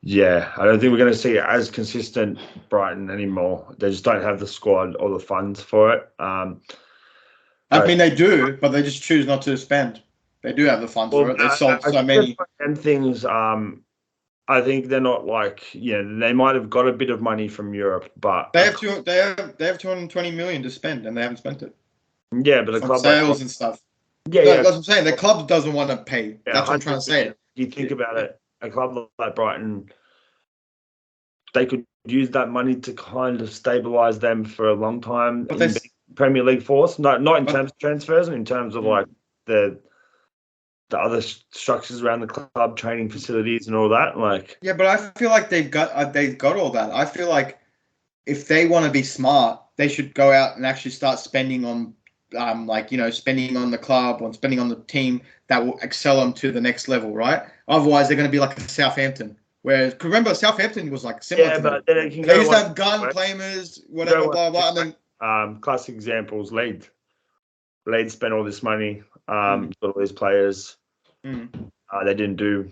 Yeah, I don't think we're going to see it as consistent Brighton anymore. They just don't have the squad or the funds for it. I mean, they do, but they just choose not to spend. They do have the funds for it. They sold so many. And things, I think they're not like, they might have got a bit of money from Europe, but they have 220 million to spend, and they haven't spent it. Yeah, but the club sales and stuff. Yeah, that's what I'm saying. The club doesn't want to pay. That's what I'm trying to say. You think about it. A club like Brighton, they could use that money to kind of stabilise them for a long time in the Premier League force. Not in terms of transfers, and in terms of like the other structures around the club, training facilities and all that. Like, yeah, but I feel like they've got all that. I feel like if they want to be smart, they should go out and actually start spending on, spending on the club or spending on the team that will excel them to the next level, right? Otherwise, they're going to be like a Southampton. Whereas, remember, Southampton was like similar. Yeah, but then they used to have gun claimers, whatever, blah blah. And then classic examples: Leeds. Leeds spent all this money, got all these players. They didn't do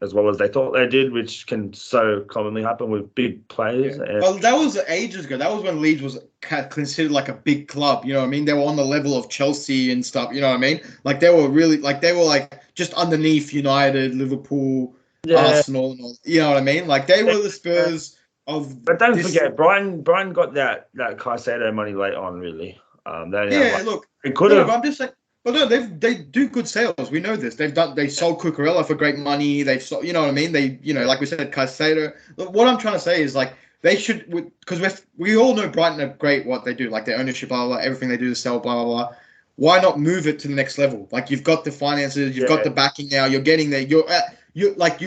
as well as they thought they did, which can so commonly happen with big players. Yeah. Well, that was ages ago. That was when Leeds was considered like a big club. You know what I mean? They were on the level of Chelsea and stuff. You know what I mean? Like they were just underneath United, Liverpool, Arsenal. And all, you know what I mean? Like they were the Spurs of. But don't forget, Brian got that Caicedo money late on, really. Look, it could have. I'm just saying. But no, they do good sales. We know this. They sold Cucurella for great money. They've sold, you know what I mean. Like we said, Caicedo. What I'm trying to say is like they should, because we all know Brighton are great what they do, like their ownership, blah blah, blah, everything they do to sell, blah blah blah. Why not move it to the next level? Like you've got the finances, you've got the backing now. You're getting there. I feel like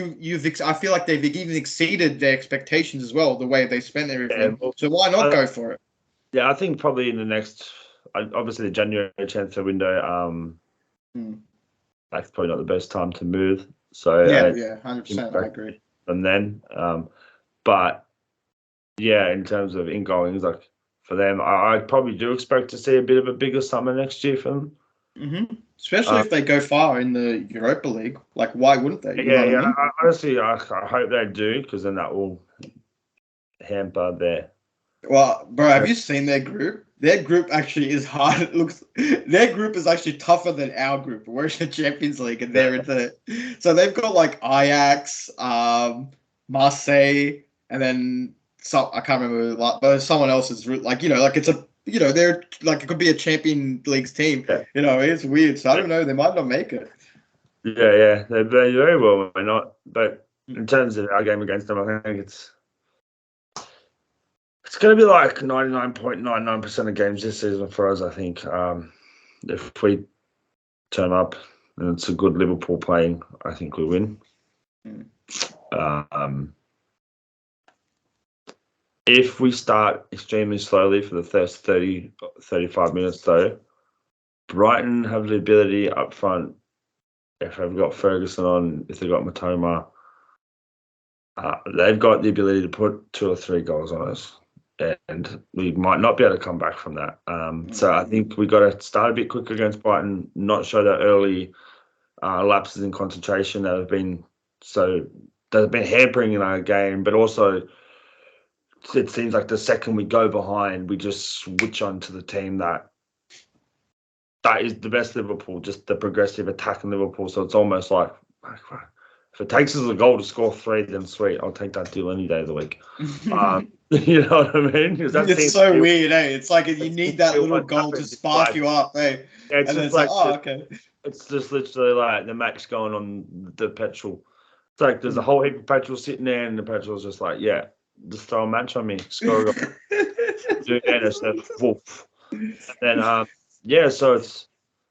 they've even exceeded their expectations as well. The way they spent everything. Yeah, so why not go for it? Yeah, I think probably in the next. Obviously, the January transfer window, that's probably not the best time to move. So 100%, I agree. And then, but yeah, in terms of ingoings, like for them, I probably do expect to see a bit of a bigger summer next year for them. Mm-hmm. Especially if they go far in the Europa League. Like, why wouldn't they? You know what I mean? Honestly, I hope they do, because then that will hamper their. Well, bro, have you seen their group? Their group actually is hard. Their group is actually tougher than our group. We're in the Champions League, and they're in the. So they've got like Ajax, Marseille, and then I can't remember, but someone else's like it's a they're like it could be a Champions League team. Yeah. It's weird. So I don't know. They might not make it. Yeah, they very well may not. But in terms of our game against them, I think it's going to be like 99.99% of games this season for us, I think. If we turn up and it's a good Liverpool playing, I think we win. If we start extremely slowly for the first 30, 35 minutes, though, Brighton have the ability up front, if they've got Ferguson on, if they've got Matoma, they've got the ability to put 2 or 3 goals on us. And we might not be able to come back from that. So I think we've got to start a bit quicker against Brighton, not show that early lapses in concentration that have been hampering in our game, but also it seems like the second we go behind, we just switch on to the team that is the best Liverpool, just the progressive attacking Liverpool. So it's almost like if it takes us a goal to score 3, then sweet, I'll take that deal any day of the week. You know what I mean? It's so weird, eh? It's like you need that little goal to spark you up, eh? Yeah, and then it's like, okay. It's just literally like the match going on the petrol. It's like there's a whole heap of petrol sitting there, and the petrol's just like, yeah, just throw a match on me, score a goal. Do it, and it's like, woof. And then, so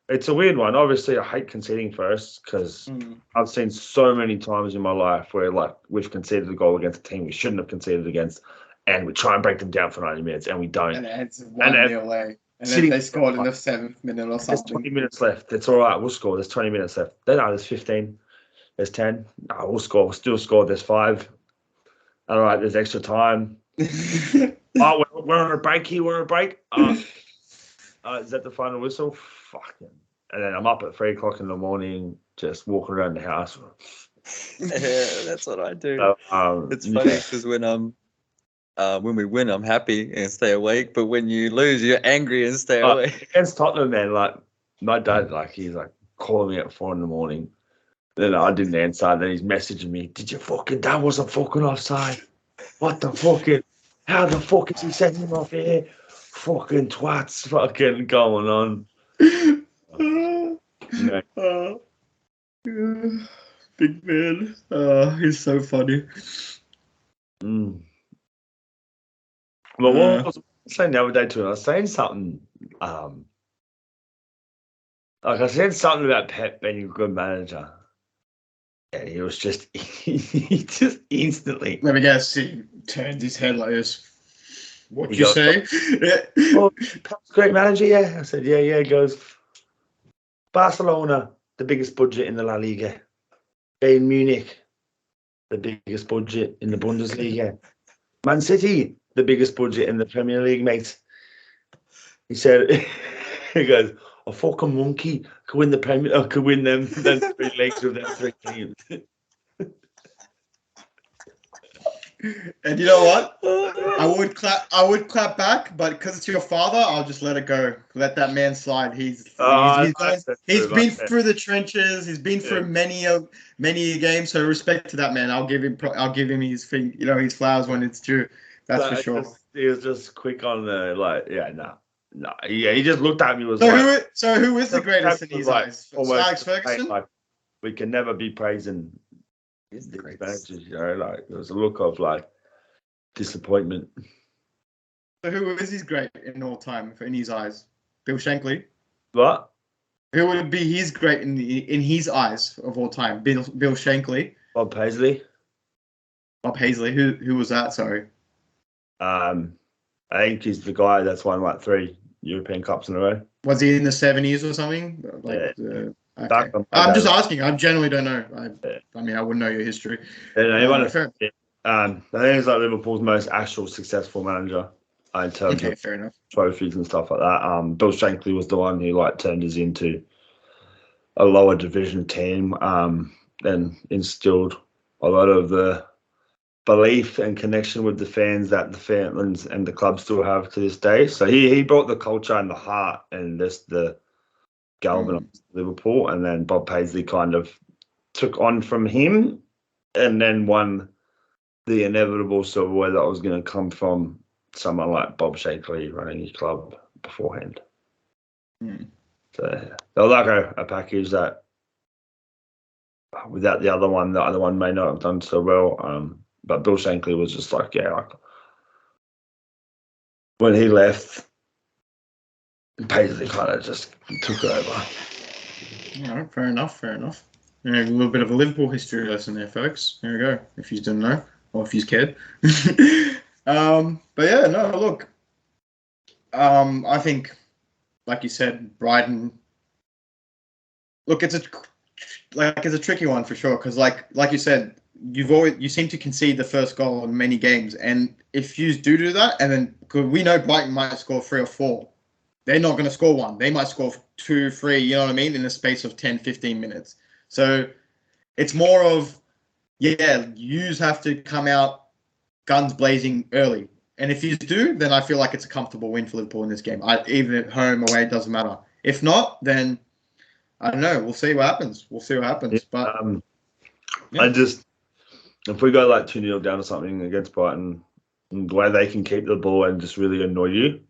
it's a weird one. Obviously, I hate conceding first because I've seen so many times in my life where like we've conceded a goal against a team we shouldn't have conceded against, and we try and break them down for 90 minutes, and we don't. And it's 1-0 away. And then they scored in the 7th minute or something. There's 20 minutes left. It's all right. We'll score. There's 20 minutes left. Then there's 15. There's 10. No, we'll score. We'll still score. There's 5. All right, there's extra time. We're on a break here. We're on a break. Is that the final whistle? Fucking. And then I'm up at 3 o'clock in the morning, just walking around the house. Yeah, that's what I do. It's funny because when we win, I'm happy and stay awake. But when you lose, you're angry and stay awake. Against Tottenham, man, like my dad, like he's like calling me at 4 in the morning. Then I didn't answer. And then he's messaging me, "Did your fucking dad wasn't fucking offside? What the fucking? How the fuck is he sending him off here? Fucking twats, fucking going on." Big man. He's so funny. Well, what was I saying the other day to him? I was saying something. Like I said something about Pep being a good manager, and he was just he just instantly. Let me guess. He turned his head like this. What'd you say? Oh, Pep's a great manager. Yeah, I said yeah. He goes, Barcelona, the biggest budget in the La Liga. Bayern Munich, the biggest budget in the Bundesliga. Man City, the biggest budget in the Premier League, mate. He said, he goes, a fucking monkey could win the Premier, could win them 3 leagues with them 3 teams. And you know what? I would clap back, but because it's your father, I'll just let it go. Let that man slide. He's been through the trenches. He's been through many games. So respect to that man. I'll give him his his flowers when it's due. That's for sure. He was just quick on the No, yeah, he just looked at me. Was So like, who is the greatest in was his like eyes? almost Alex Ferguson. like, we can never be praising He's the these greatest. managers. You know, like there was a look of like disappointment. So who is great in all time in his eyes? Bill Shankly. What? Who would be his great in his eyes of all time? Bill Shankly. Bob Paisley. Bob Hazley. Who was that? Sorry. I think he's the guy that's won like 3 European Cups in a row. Was he in the 70s or something? Okay. I'm just asking. I generally don't know. I mean, I wouldn't know your history. Yeah, he won it. Fair. I think he's like Liverpool's most actual successful manager in terms of fair enough. trophies and stuff like that. Bill Shankly was the one who like turned us into a lower division team, and instilled a lot of the belief and connection with the fans that the fans and the club still have to this day. So he brought the culture and the heart and just the galvanized Liverpool, and then Bob Paisley kind of took on from him and then won the inevitable silverware that was going to come from someone like Bob Shankly running his club beforehand. So they were like a package that without the other one may not have done so well. But Bill Shankly was just like, when he left, Paisley kind of just took it over. All right, fair enough. Yeah, a little bit of a Liverpool history lesson there, folks. There we go. If you didn't know, or if you cared. But yeah, no, look. I think, like you said, Brighton. Look, it's a tricky one for sure, because like you said, you seem to concede the first goal in many games, and if you do that, and then cause we know Brighton might score 3 or 4, they're not going to score 1. They might score 2, 3. You know what I mean? In the space of 10, 15 minutes. So it's more of you have to come out guns blazing early, and if you do, then I feel like it's a comfortable win for Liverpool in this game. Even at home, away, it doesn't matter. If not, then I don't know. We'll see what happens. But I just, if we go like 2-0 down or something against Brighton, the way they can keep the ball and just really annoy you,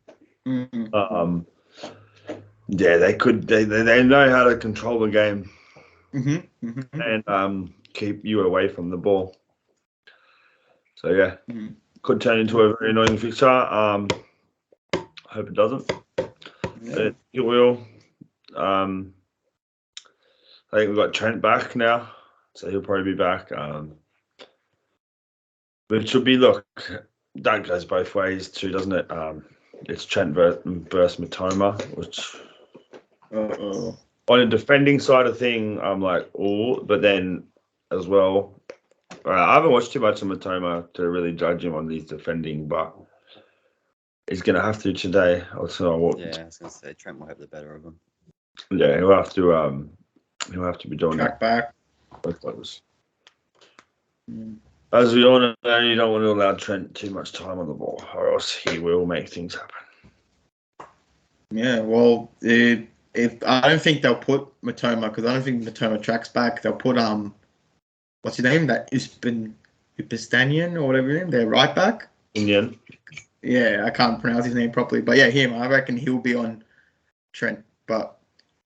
they could. They know how to control the game and keep you away from the ball. So yeah, could turn into a very annoying fixture. Hope it doesn't. But it will. I think we've got Trent back now, so he'll probably be back. Which should be, look, that goes both ways too, doesn't it? It's Trent versus Matoma, which on a defending side of thing, I'm like, but then as well, I haven't watched too much of Matoma to really judge him on these defending, but he's going to have to today. Yeah, I was going to say Trent will have the better of him. Yeah, he'll have to be doing track that. Back. As we all know, you don't want to allow Trent too much time on the ball, or else he will make things happen. Yeah, well, if I don't think they'll put Matoma, because I don't think Matoma tracks back. They'll put what's his name? That Upistanian or whatever his name. They're right back. Indian. Yeah, I can't pronounce his name properly, but yeah, him. I reckon he'll be on Trent, but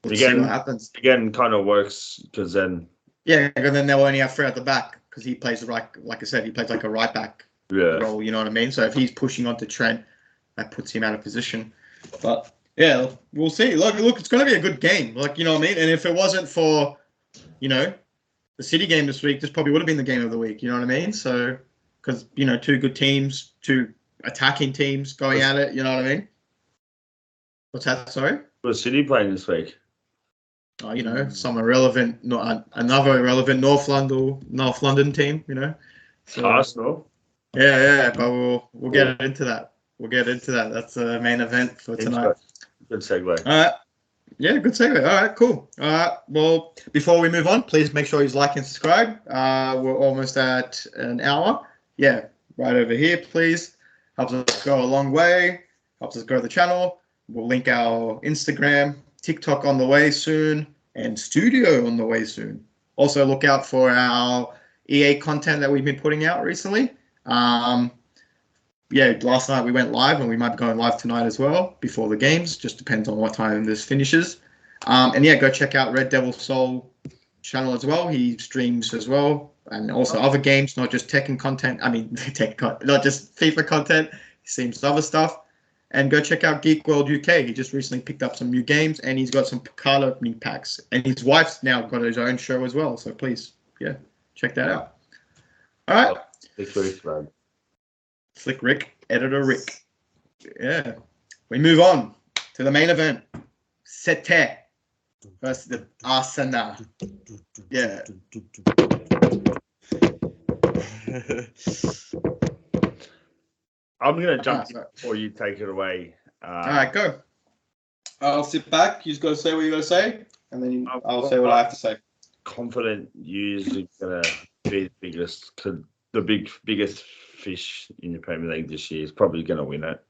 we'll see what happens. Again, kind of works because then. Yeah, and then they'll only have 3 at the back because he plays the right. Like I said, he plays like a right back role. You know what I mean? So if he's pushing onto Trent, that puts him out of position. But yeah, we'll see. Look, it's going to be a good game. Like, you know what I mean? And if it wasn't for, the City game this week, this probably would have been the game of the week. You know what I mean? So, because, 2 good teams, 2 attacking teams going at it. You know what I mean? What's that? Sorry? Was City playing this week? Some irrelevant, another irrelevant North London team. So, Arsenal. Yeah, but we'll get into that. That's the main event for tonight. Good segue. All right. Yeah, good segue. All right, cool. All right. Well, before we move on, please make sure you like and subscribe. We're almost at an hour. Yeah, right over here, please. Helps us go a long way. Helps us grow the channel. We'll link our Instagram, TikTok on the way soon, and Studio on the way soon. Also, look out for our EA content that we've been putting out recently. yeah, last night we went live, and we might be going live tonight as well before the games. Just depends on what time this finishes. And yeah, go check out Red Devil Soul channel as well. He streams as well, and also other games, not just tech and content. I mean, not just FIFA content. He streams other stuff. And go check out Geek World UK. He just recently picked up some new games, and he's got some card opening packs. And his wife's now got his own show as well. So please, yeah, check that out. All right. Slick Ric, man. Slick Ric, Editor Ric. Yeah. We move on to the main event. Sete versus the Arsenal. Yeah. I'm going to jump in before you take it away. All right, go. I'll sit back. You just got to say what you got to say, and then I'll say what I have to say. Confident you're going to be the biggest, biggest fish in the Premier League this year. Is probably going to win it.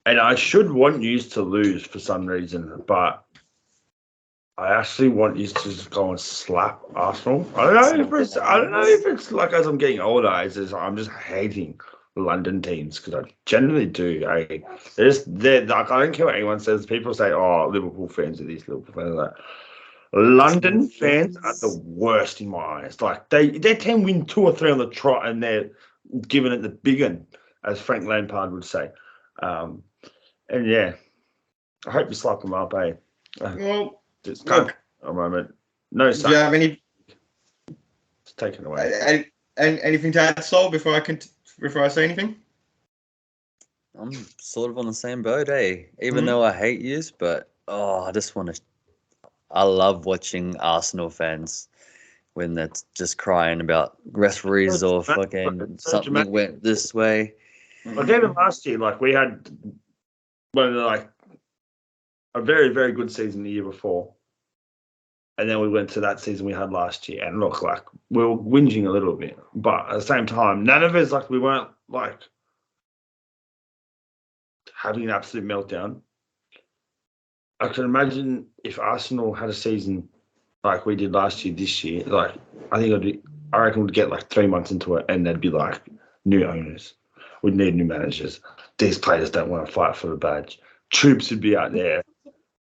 And I should want you to lose for some reason, but I actually want you to just go and slap Arsenal. I don't know if it's like as I'm getting older, I'm just hating London teams because I generally do. They're like, I don't care what anyone says. People say, "Oh, Liverpool fans are this, Liverpool fans are that." London fans are the worst in my eyes. Like their team win 2 or 3 on the trot, and they're giving it the big one, as Frank Lampard would say. And yeah, I hope you slap them up, eh? Well, just look, a moment. No, do you have any? It's taken away. Anything to add, Sol, before I say anything? I'm sort of on the same boat, eh? Even though I hate yous, but I just want to. I love watching Arsenal fans when they're just crying about referees or fucking something went this way. Like even last year, like we had like a very, very good season the year before. And then we went to that season we had last year. And look, like we were whinging a little bit. But at the same time, none of us, like we weren't like having an absolute meltdown. I can imagine if Arsenal had a season like we did last year, this year, like I reckon we'd get like 3 months into it and they'd be like new owners. We'd need new managers. These players don't want to fight for the badge. Troops would be out there.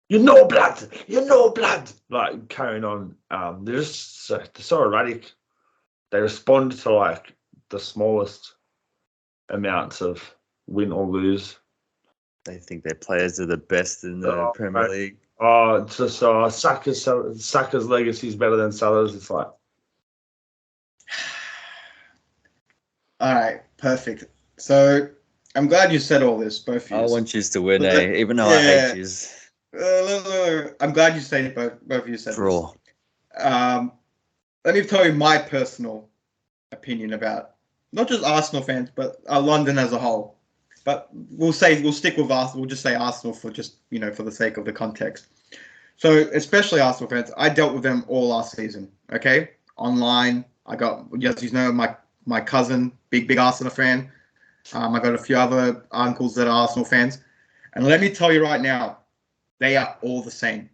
You know blood. Like carrying on. They're just so erratic. They respond to like the smallest amounts of win or lose. They think their players are the best in the Premier League. Oh, it's just Saka's legacy is better than Salah's. It's like, all right, perfect. So I'm glad you said all this, both of you. I want you to win, even though I hate you. I'm glad you said both of you said Draw. Let me tell you my personal opinion about not just Arsenal fans, but London as a whole. But we'll stick with Arsenal. We'll just say Arsenal for just, for the sake of the context. So especially Arsenal fans, I dealt with them all last season. Okay, online. I got, as you know, my cousin, big Arsenal fan. I got a few other uncles that are Arsenal fans. And let me tell you right now, they are all the same.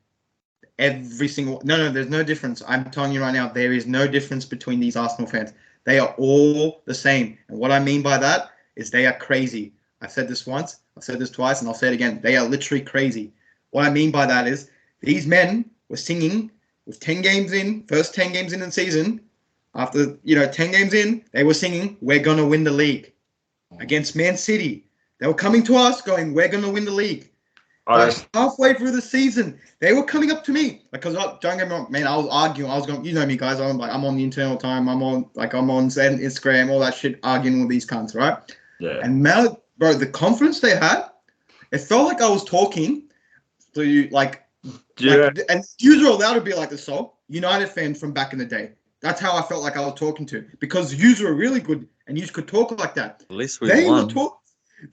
Every single... No, there's no difference. I'm telling you right now, there is no difference between these Arsenal fans. They are all the same. And what I mean by that is they are crazy. I've said this once, I've said this twice, and I'll say it again. They are literally crazy. What I mean by that is these men were singing with 10 games in, first 10 games in the season. After, 10 games in, they were singing, "We're going to win the league." Against Man City. They were coming to us going, "We're going to win the league." Halfway through the season, they were coming up to me. Because don't get me wrong, man, I was arguing. I was going, you know me, guys. I'm on the internal time. I'm on Instagram, all that shit, arguing with these cunts, right? Yeah. And man, bro, the confidence they had, it felt like I was talking to you, and you were allowed to be like the United fan from back in the day. That's how I felt like I was talking to, because you were really good and you could talk like that. At least we won.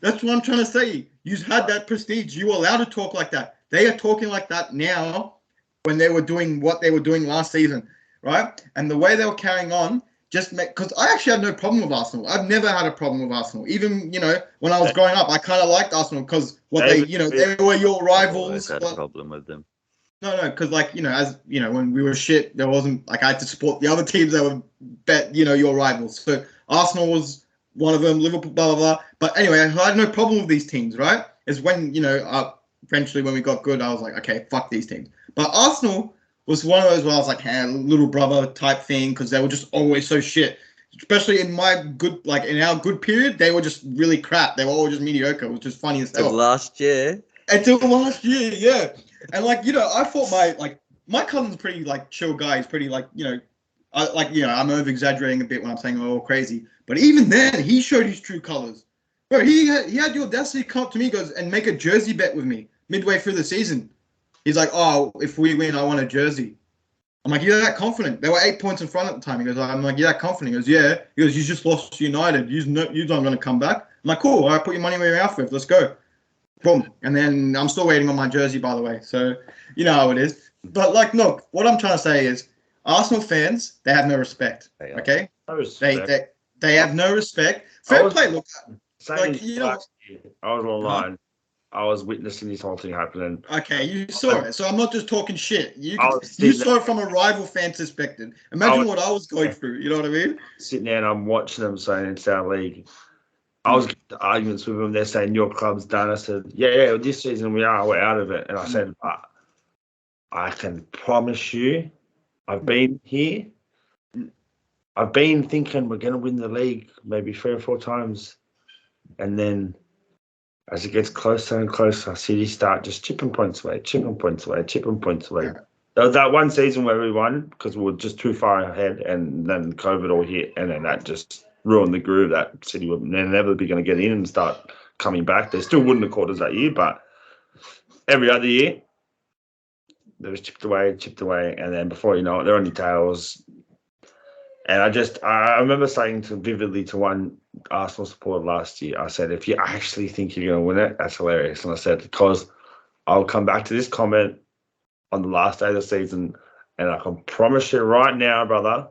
That's what I'm trying to say. You had that prestige. You were allowed to talk like that. They are talking like that now when they were doing what they were doing last season, right? And the way they were carrying on because I actually had no problem with Arsenal. I've never had a problem with Arsenal. Even, when I was growing up, I kind of liked Arsenal because they were your rivals. I had a problem with them. No, because when we were shit, there wasn't I had to support the other teams that were your rivals. So Arsenal was one of them, Liverpool, blah, blah, blah. But anyway, I had no problem with these teams, right? It's when, eventually when we got good, I was like, okay, fuck these teams. But Arsenal was one of those where I was like, hey, little brother type thing, because they were just always so shit. Especially in my good, like in our good period, they were just really crap. They were all just mediocre, which is funny as hell. Last year. Until last year, yeah. And I thought my cousin's pretty like chill guy. He's pretty I'm over exaggerating a bit when I'm saying oh crazy. But even then, he showed his true colors. Bro, he had the audacity to come up to me, goes and make a jersey bet with me midway through the season. He's like, oh, if we win, I want a jersey. I'm like, you're that confident? They were 8 points in front at the time. He goes, I'm like, you're that confident? He goes, yeah. He goes, you just lost to United. You're not going to come back. I'm like, cool. All right, put your money where your mouth with. Let's go. Boom. And then I'm still waiting on my jersey, by the way. So you know how it is. But look, what I'm trying to say is Arsenal fans, they have no respect. Okay? No respect. They have no respect. Fair play. Look, last year, I was online. Huh? I was witnessing this whole thing happening. Okay, you saw it. So I'm not just talking shit. You saw it from a rival fan's perspective. Imagine what I was going through. You know what I mean? Sitting there and I'm watching them saying it's our league. I was getting the arguments with them. They're saying your club's done. I said, yeah, this season we're out of it. And I said, I can promise you, I've been here. I've been thinking we're going to win the league maybe 3 or 4 times. And then as it gets closer and closer, City start just chipping points away. Yeah. There was that one season where we won because we were just too far ahead, and then COVID all hit, and then that just ruined the groove that City would never be going to get in and start coming back. They still wouldn't have caught us that year, but every other year, they was chipped away, and then before you know it, they're on your tails. And I remember saying vividly to one Arsenal supporter last year, I said, if you actually think you're going to win it, that's hilarious. And I said, because I'll come back to this comment on the last day of the season, and I can promise you right now, brother,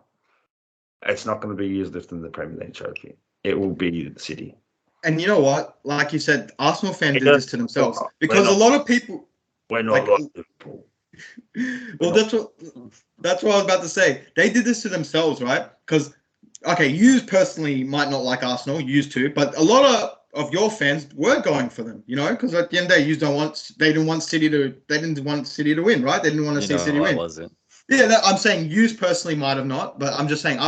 it's not going to be years lifting the Premier League trophy. It will be the City. And you know what? Like you said, Arsenal fans did this to themselves. Because a lot of people... We're not like Liverpool. Well, that's what I was about to say. They did this to themselves, right? Because, okay, you personally might not like Arsenal, used to, but a lot of your fans were going for them, because at the end of the day, they didn't want City to win, right? They didn't want to see City win. Wasn't. Yeah, I'm saying you personally might have not, but I'm just saying,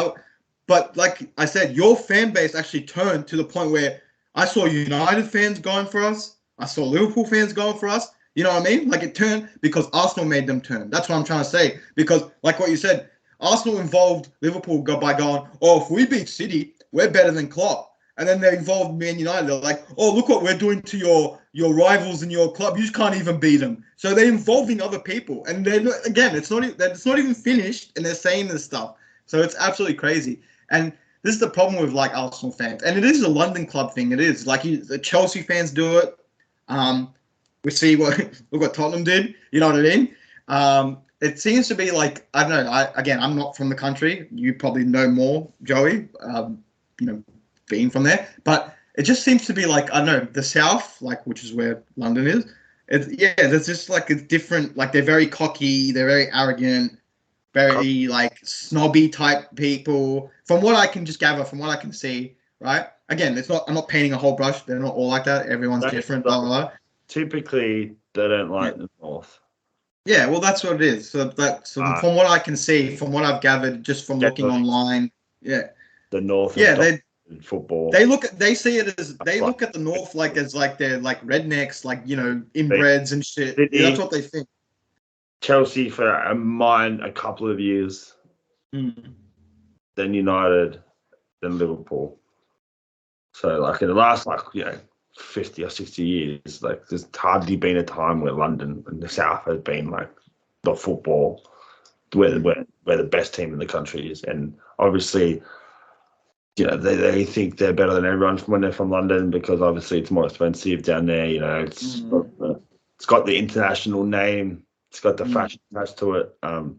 but like I said, your fan base actually turned to the point where I saw United fans going for us. I saw Liverpool fans going for us. You know what I mean? Like it turned because Arsenal made them turn. That's what I'm trying to say. Because like what you said, Arsenal involved Liverpool by going, oh, if we beat City, we're better than Klopp. And then they involved Man United. They're like, oh, look what we're doing to your rivals in your club. You just can't even beat them. So they're involving other people. And then again, it's not even finished, and they're saying this stuff. So it's absolutely crazy. And this is the problem with like Arsenal fans. And it is a London club thing. It is like the Chelsea fans do it. We see look what Tottenham did. You know what I mean? It seems to be like, I don't know. I'm not from the country. You probably know more, Joey. Being from there, but it just seems to be like, I don't know, the South, like which is where London is. There's just like it's different. Like they're very cocky. They're very arrogant. Very like snobby type people. From what I can just gather, from what I can see, right? Again, I'm not painting a whole brush. They're not all like that. Everyone's different. Blah, blah, blah. Typically, they don't like the North. Yeah, well, that's what it is. So from what I can see, from what I've gathered, just from looking online, the North. Football. They look at the North like as like they're like rednecks, like inbreds and shit. That's what they think. Chelsea for a couple of years, then United, then Liverpool. So like in the last 50 or 60 years, like there's hardly been a time where London and the South has been like the football where the best team in the country is, and obviously. They think they're better than everyone when they're from London because obviously it's more expensive down there. It's got the international name, it's got the fashion attached to it, and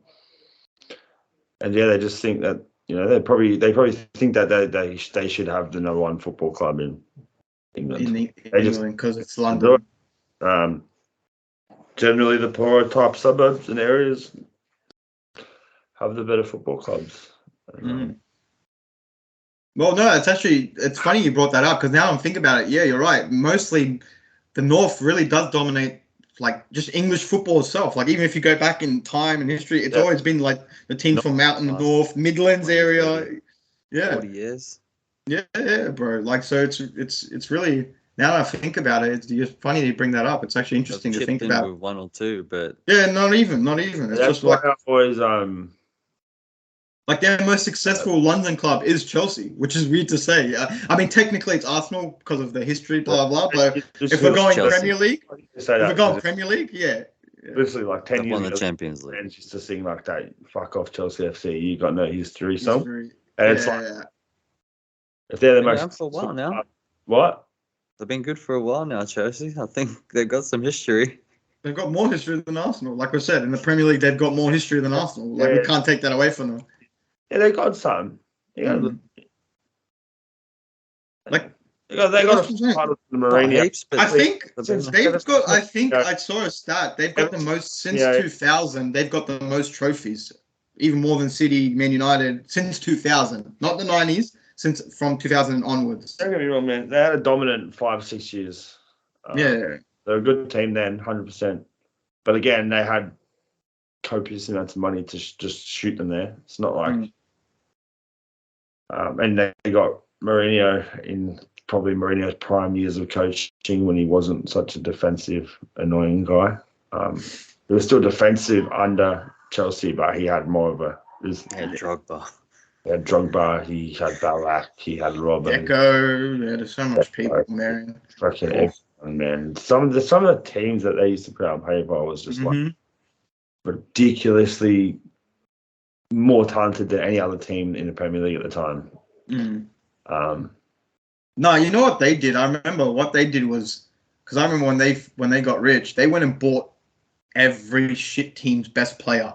they just think that they probably think that they should have the number one football club in England. Because it's London. Generally, the poorer type suburbs and areas have the better football clubs. Well, no, it's funny you brought that up because now I'm thinking about it. Yeah, you're right. Mostly the North really does dominate like just English football itself. Like even if you go back in time and history, it's Yeah. always been like the teams from Mountain Nice. North, Midlands 20, area. 30, Yeah, 40 years. yeah, bro. Like so, it's really now that I think about it, it's just funny you bring that up. It's actually They've interesting to chipped think in about. with one or two, but Yeah, not even. It's That's just why like I always their most successful London club is Chelsea, which is weird to say. I mean, technically it's Arsenal because of the history, blah blah. But if we're going Chelsea. Premier League, say if that we're going because Premier League, yeah. literally like 10 they've years won the ago, Champions League. fans used to sing like that "fuck off Chelsea FC," you got no history It's song, very, and yeah, it's like yeah. if they're the Been most around for a while now. what? They've been good for a while now, Chelsea. I think they've got some history. They've got more history than Arsenal. Like I said, in the Premier League, they've got more history than Arsenal. Like we Yeah. can't take that away from them. Yeah, they got some. Yeah, Like they got that's a what I'm saying. title to the Not Mourinho. heaps, but I think they've since been- they've got, I think Yeah. I saw a stat. They've got the most since Yeah. 2000. They've got the most trophies, even more than City, Man United since 2000. Not the 90s, since from 2000 onwards. Don't get me wrong, man. They had a dominant 5-6 years. Yeah, They're a good team then, 100%. But again, they had copious amounts of money to just shoot them there. It's not like, and they got Mourinho in probably Mourinho's prime years of coaching when he wasn't such a defensive, annoying guy. He was still defensive under Chelsea, but he had more of a. Yeah, Drogba. He had Drogba, he had Ballack, he had Robin. Deco. Yeah, there's so much people there. Fucking everyone, man. Some of the teams that they used to put out on paper was just like ridiculously more talented than any other team in the Premier League at the time. No, you know what they did? I remember what they did was because I remember when they got rich, they went and bought every shit team's best player,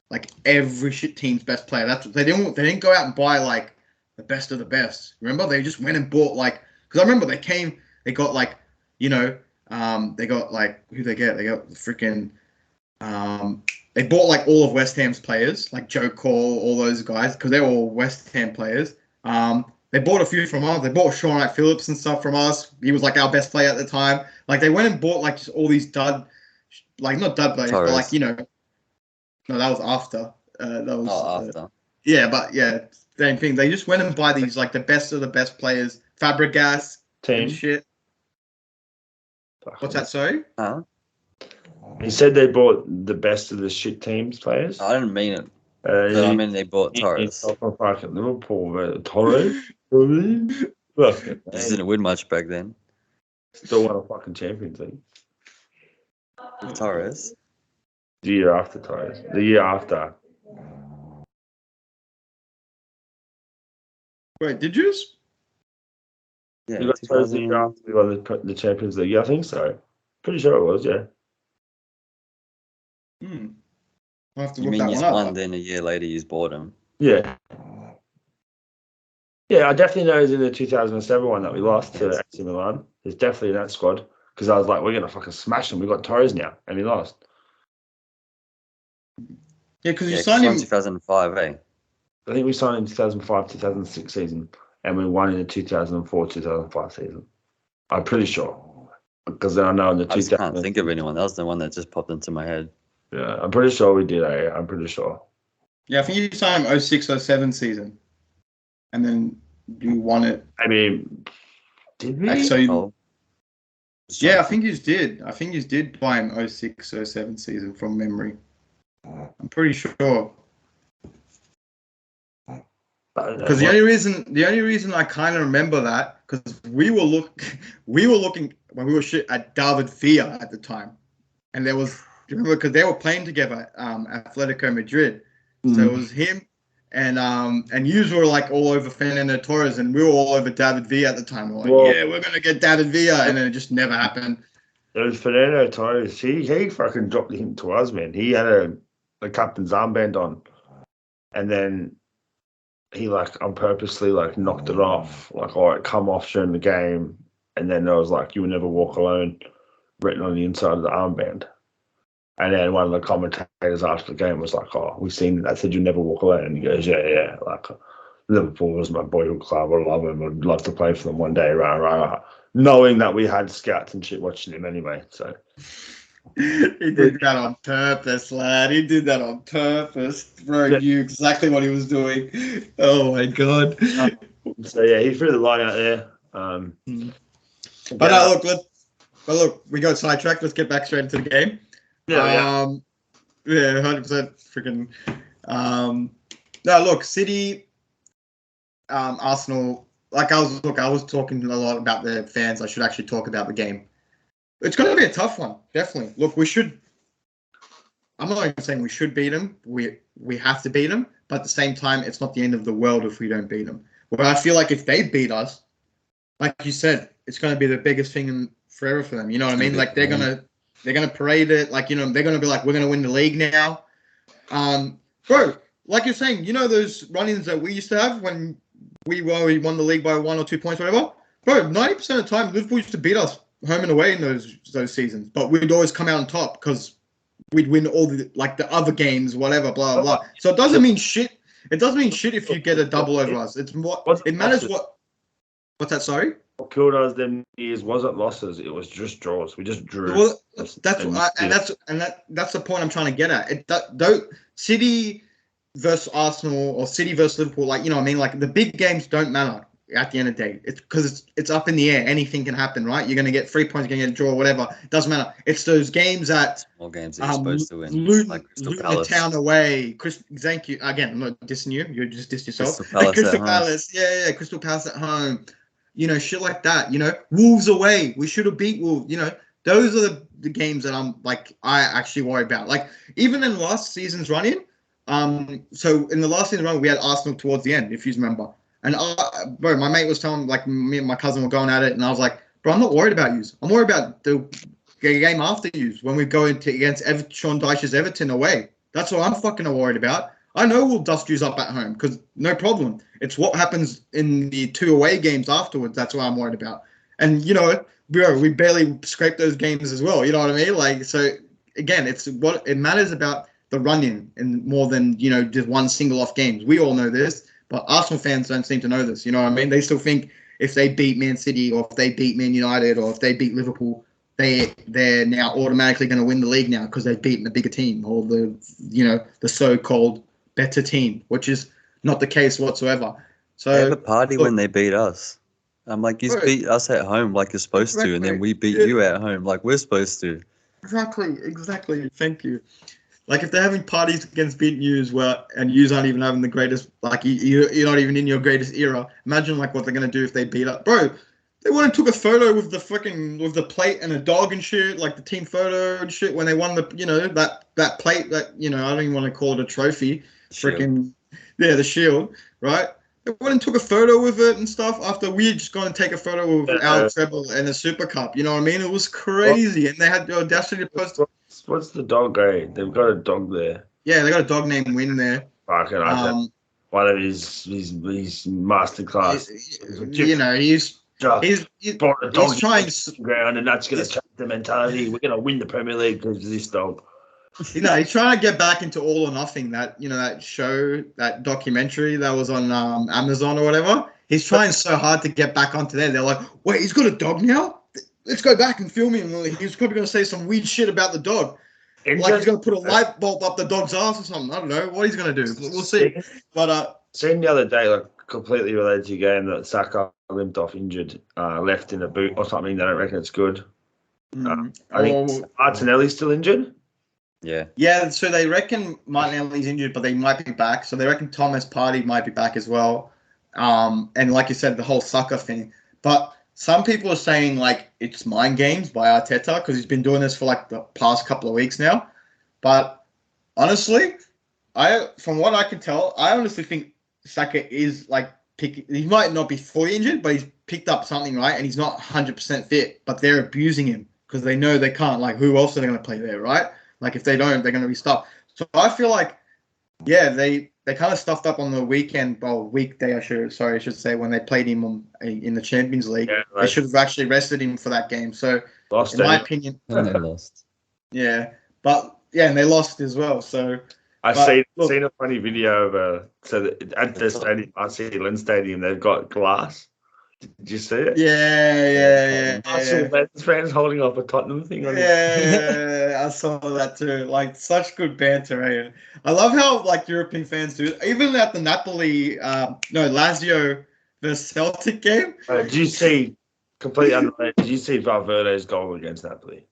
like every shit team's best player. That's what they didn't. They didn't go out and buy like the best of the best. Remember, they just went and bought like because I remember they got like they got like who they get? They got freaking they bought like all of West Ham's players, like Joe Cole, all those guys, because they were all West Ham players. They bought a few from us. They bought Sean Wright Phillips and stuff from us. He was like our best player at the time. Like they went and bought like just all these dud, like not dud players, but like no, that was after. That was after. Yeah, but yeah, same thing. They just went and buy these like the best of the best players, Fabregas Team. and shit. What's that? Sorry. Huh? He said they bought the best of the shit teams players. I didn't mean it. But I mean they bought Torres. Fucking Liverpool, Torres. Just didn't win much back then. Still won a fucking Champions League. With Torres. The year after Torres. The year after. Wait, did you? Yeah, You got Torres the 2000. year after we won the Champions League. Yeah, I think so. Pretty sure it was, yeah. I'll have to You look mean that you one up. won, then a year later you bought him? Yeah. Yeah, I definitely know he's in the 2007 one that we lost to AC Milan. He's definitely in that squad because I was like, we're going to fucking smash him. We got Torres now, and he lost. Yeah, because you Yeah, signed him. 2005, eh? I think we signed him in 2005, 2006 season, and we won in the 2004, 2005 season. I'm pretty sure. Because then I know in the I just can't think of anyone. That was the one that just popped into my head. Yeah, I'm pretty sure we did, eh? I'm pretty sure. Yeah, I think you signed him 06-07 season, and then you won it. I mean, did we? So you, Oh. yeah, I think you did. I think you did buy him 06-07 season from memory. I'm pretty sure. Because the only reason I kind of remember that because we were looking when we were at David Villa at the time, and there was do you remember because they were playing together Atletico Madrid, so it was him and you were like all over Fernando Torres and we were all over David Villa at the time. We were like, yeah, we're gonna get David Villa, and then it just never happened. It was Fernando Torres. He fucking dropped him to us, man. He had a captain's armband on, and then he like unpurposely like knocked it off, like all right, come off during the game, and then there was like "You will never walk alone" written on the inside of the armband. And then one of the commentators after the game was like, "Oh, we've seen that said you never walk alone." And he goes, "Yeah, like Liverpool was my boyhood club. I love him. I'd love to play for them one day. Rah. Knowing that we had scouts and shit watching him anyway. So He did that on purpose, lad. He did that on purpose. Bro, Yeah. knew exactly what he was doing. Oh my god. So yeah, he threw the line out there. But look, we got sidetracked. Let's get back straight into the game. Yeah, 100% freaking. No, look, City, Arsenal. Like I was talking a lot about the fans. I should actually talk about the game. It's going to be a tough one, definitely. Look, we should. I'm not even saying we should beat them. We have to beat them, but at the same time, it's not the end of the world if we don't beat them. But I feel like if they beat us, like you said, it's going to be the biggest thing forever for them. You know what I mean? Like they're gonna parade it. Like, you know, they're gonna be like, we're gonna win the league now. Bro, like you're saying, you know those run-ins that we used to have when we won the league by 1 or 2 points, whatever. Bro, 90% of the time, Liverpool used to beat us home and away in those seasons, but we'd always come out on top because we'd win all the other games, whatever, blah blah. So it doesn't mean shit. It doesn't mean shit if you get a double over us. It's more. It matters what. What's that? Sorry. what killed us them years wasn't losses. It was just draws. We just drew. Well, that's the point I'm trying to get at. Don't City versus Arsenal or City versus Liverpool, like, you know what I mean? Like, the big games don't matter at the end of the day. It's because it's up in the air. Anything can happen, right? You're going to get 3 points, you're going to get a draw, whatever. It doesn't matter. It's those games that Small games that you're supposed to win. Luton, Crystal Palace. Town away. Thank you. Again, I'm not dissing you. You just dissed yourself. Crystal Palace Crystal Palace. Yeah. Crystal Palace at home. You know, shit like that. You know, Wolves away. We should have beat Wolves. You know, those are the games that I actually worry about. Like, even in last season's run-in, so in the last season run, we had Arsenal towards the end, if you remember. And bro, my mate was telling, like, me and my cousin were going at it, and I was like, bro, I'm not worried about you. I'm worried about the game after you when we go against Sean Dyche's Everton away. That's what I'm fucking worried about. I know we'll dust you up at home because no problem. It's what happens in the 2 away games afterwards. That's what I'm worried about. And, you know, bro, we barely scraped those games as well. You know what I mean? Like, so again, it's what it matters about the run-in and more than, you know, just one single off games. We all know this, but Arsenal fans don't seem to know this. You know what I mean? They still think if they beat Man City or if they beat Man United or if they beat Liverpool, they're now automatically going to win the league now because they've beaten a bigger team or the so-called better team, which is not the case whatsoever. So they have a party when they beat us. I'm like, you beat us at home like you're supposed to, and then we beat you at home like we're supposed to. Exactly. Thank you. Like, if they're having parties against beating you as well, and you aren't even having the greatest, like, you're not even in your greatest era, imagine, like, what they're going to do if they beat up. Bro, they went and took a photo with the plate and a dog and shit, like the team photo and shit, when they won the, you know, that plate, that, you know, I don't even want to call it a trophy. The shield, right? They went and took a photo with it and stuff after we had just gone and take a photo of our treble and the Super Cup. You know what I mean? It was crazy, and they had the audacity to post. What's the dog going? They've got a dog there. Yeah, they got a dog named Win there. Fucking one of his masterclass. You know, he's trying ground, and that's going to change the mentality. We're going to win the Premier League because of this dog. You know, he's trying to get back into All or Nothing, that show, that documentary that was on Amazon or whatever. He's trying so hard to get back onto there. They're like, wait, he's got a dog now? Let's go back and film him. He's probably going to say some weird shit about the dog. Like he's going to put a light bulb up the dog's ass or something. I don't know what he's going to do. We'll see. But seen the other day, like, completely related to your game, that Saka limped off injured, left in a boot or something. They don't reckon it's good. I think Martinelli's still injured. Yeah, so they reckon Martinelli's injured, but they might be back. So they reckon Thomas Partey might be back as well. And like you said, the whole Saka thing. But some people are saying, like, it's mind games by Arteta because he's been doing this for, like, the past couple of weeks now. But honestly, from what I can tell, I honestly think Saka is, like, he might not be fully injured, but he's picked up something, right? And he's not 100% fit, but they're abusing him because they know they can't. Like, who else are they going to play there, right? Like, if they don't, they're going to be stuffed. So I feel like, yeah, they kind of stuffed up on the weekday, I should say, when they played him in the Champions League. Yeah, right. They should have actually rested him for that game. So, in my opinion, and they lost. Yeah, and they lost as well. So, seen a funny video of at the stadium, Aussie Ladz Stadium, they've got glass. Did you see it? Yeah. Aussie Ladz fans holding up a Tottenham thing on Yeah, I saw that too. Like, such good banter, eh? I love how, like, European fans do it. Even at the Napoli, Lazio versus Celtic game. Did you see, completely unrelated, did you see Valverde's goal against Napoli?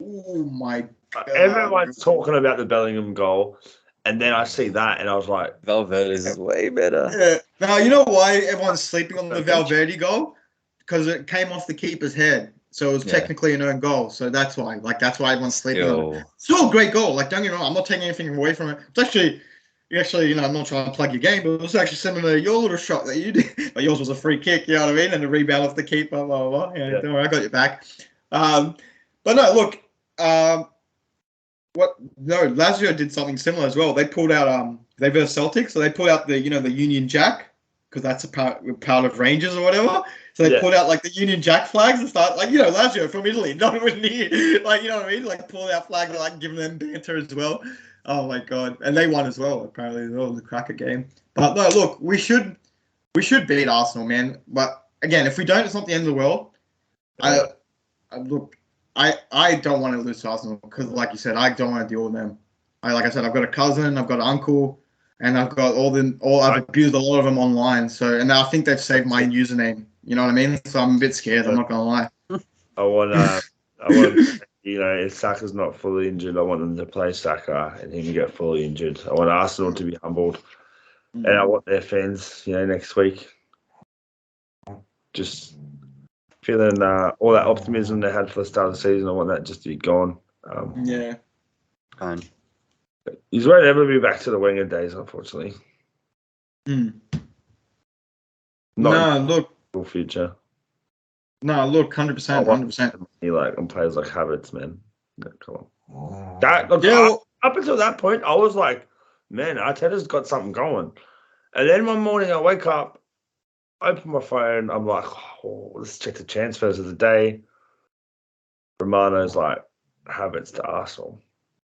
Oh my God. Everyone's talking about the Bellingham goal, and then I see that, and I was like, Valverde's is way better. Yeah. Now, you know why everyone's sleeping on the Valverde goal? Because it came off the keeper's head. So it was technically an own goal. So that's why. Like, that's why everyone's sleeping on it. Still a great goal. Like, don't get me wrong. I'm not taking anything away from it. It's actually, I'm not trying to plug your game, but it was actually similar to your little shot that you did. But yours was a free kick, you know what I mean? And a rebound off the keeper, blah, blah, blah. Yeah, don't worry, I got your back. But no, look. Lazio did something similar as well. They pulled out, they versed Celtic, so they pulled out the Union Jack, because that's a part of Rangers or whatever. So they pulled out, like, the Union Jack flags and start, like, Lazio from Italy, not even here. Like, you know what I mean? Like, pulled out flags and, like, giving them banter as well. Oh, my God. And they won as well, apparently, as well, in the cracker game. But, no, look, we should beat Arsenal, man. But, again, if we don't, it's not the end of the world. I don't want to lose to Arsenal because, like you said, I don't want to deal with them. Like I said, I've got a cousin, I've got an uncle, and I've got I've abused a lot of them online. So, and I think they've saved my username. You know what I mean? So I'm a bit scared. I'm not gonna lie. I want, if Saka's not fully injured, I want them to play Saka and him get fully injured. I want Arsenal to be humbled, and I want their fans, next week, just feeling all that optimism they had for the start of the season. I want that just to be gone. Fine. He's won't ever be back to the Wenger days, unfortunately. Future. No, look, 100%, 100%. Like on players like Havertz, man. Come on. Up until that point, I was like, man, Arteta's got something going. And then one morning I wake up, open my phone, I'm like, let's check the transfers of the day. Romano's like, Havertz to Arsenal,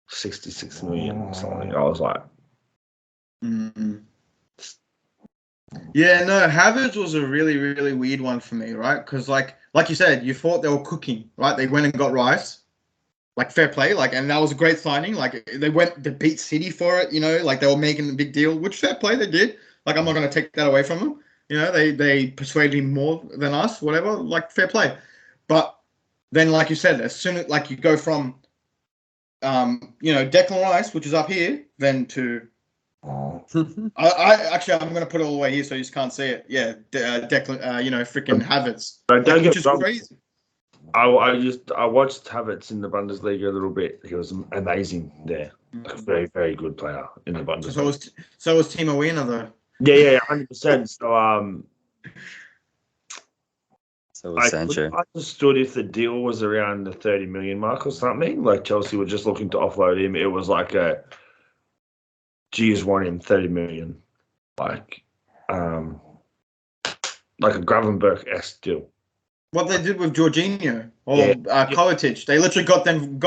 66 million or something. I was like, Yeah, no, Havertz was a really, really weird one for me, right? Because like you said, you thought they were cooking, right? They went and got Rice, like fair play, like, and that was a great signing. Like they went to beat City for it, like they were making a big deal, which fair play they did. Like I'm not going to take that away from them. They persuaded him more than us, whatever. Like fair play, but then like you said, as soon as like you go from, Declan Rice, which is up here, then to. I'm going to put it all the way here so you just can't see it. Yeah, Declan, freaking Havertz. Don't which is crazy. I watched Havertz in the Bundesliga a little bit. He was amazing there. A very, very good player in the Bundesliga. So was Timo Werner though. Yeah, 100%. So was Sancho. I understood if the deal was around the 30 million mark or something, like Chelsea were just looking to offload him. It was like G's want him 30 million, like a Gravenberch-esque deal. What they did with Jorginho or Kovacic, they literally got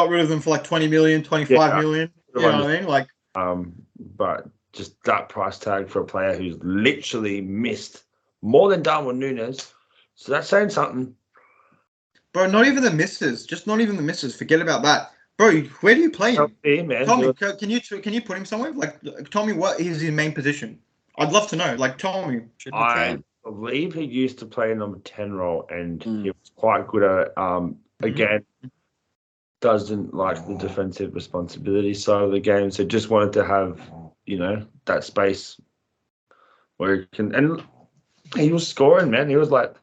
rid of them for like 20 million, 25 million. You know what I mean? Like, but just that price tag for a player who's literally missed more than Darwin Núñez, so that's saying something. Bro, not even the misses. Forget about that. Bro, where do you play him? Man. Tell me, can you put him somewhere? Like, tell me what is his main position. I'd love to know. Like, tell me. I believe he used to play number 10 role, and he was quite good at it. Again, doesn't like the defensive responsibility side of the game, so just wanted to have, that space where he can. And he was scoring, man. He was like,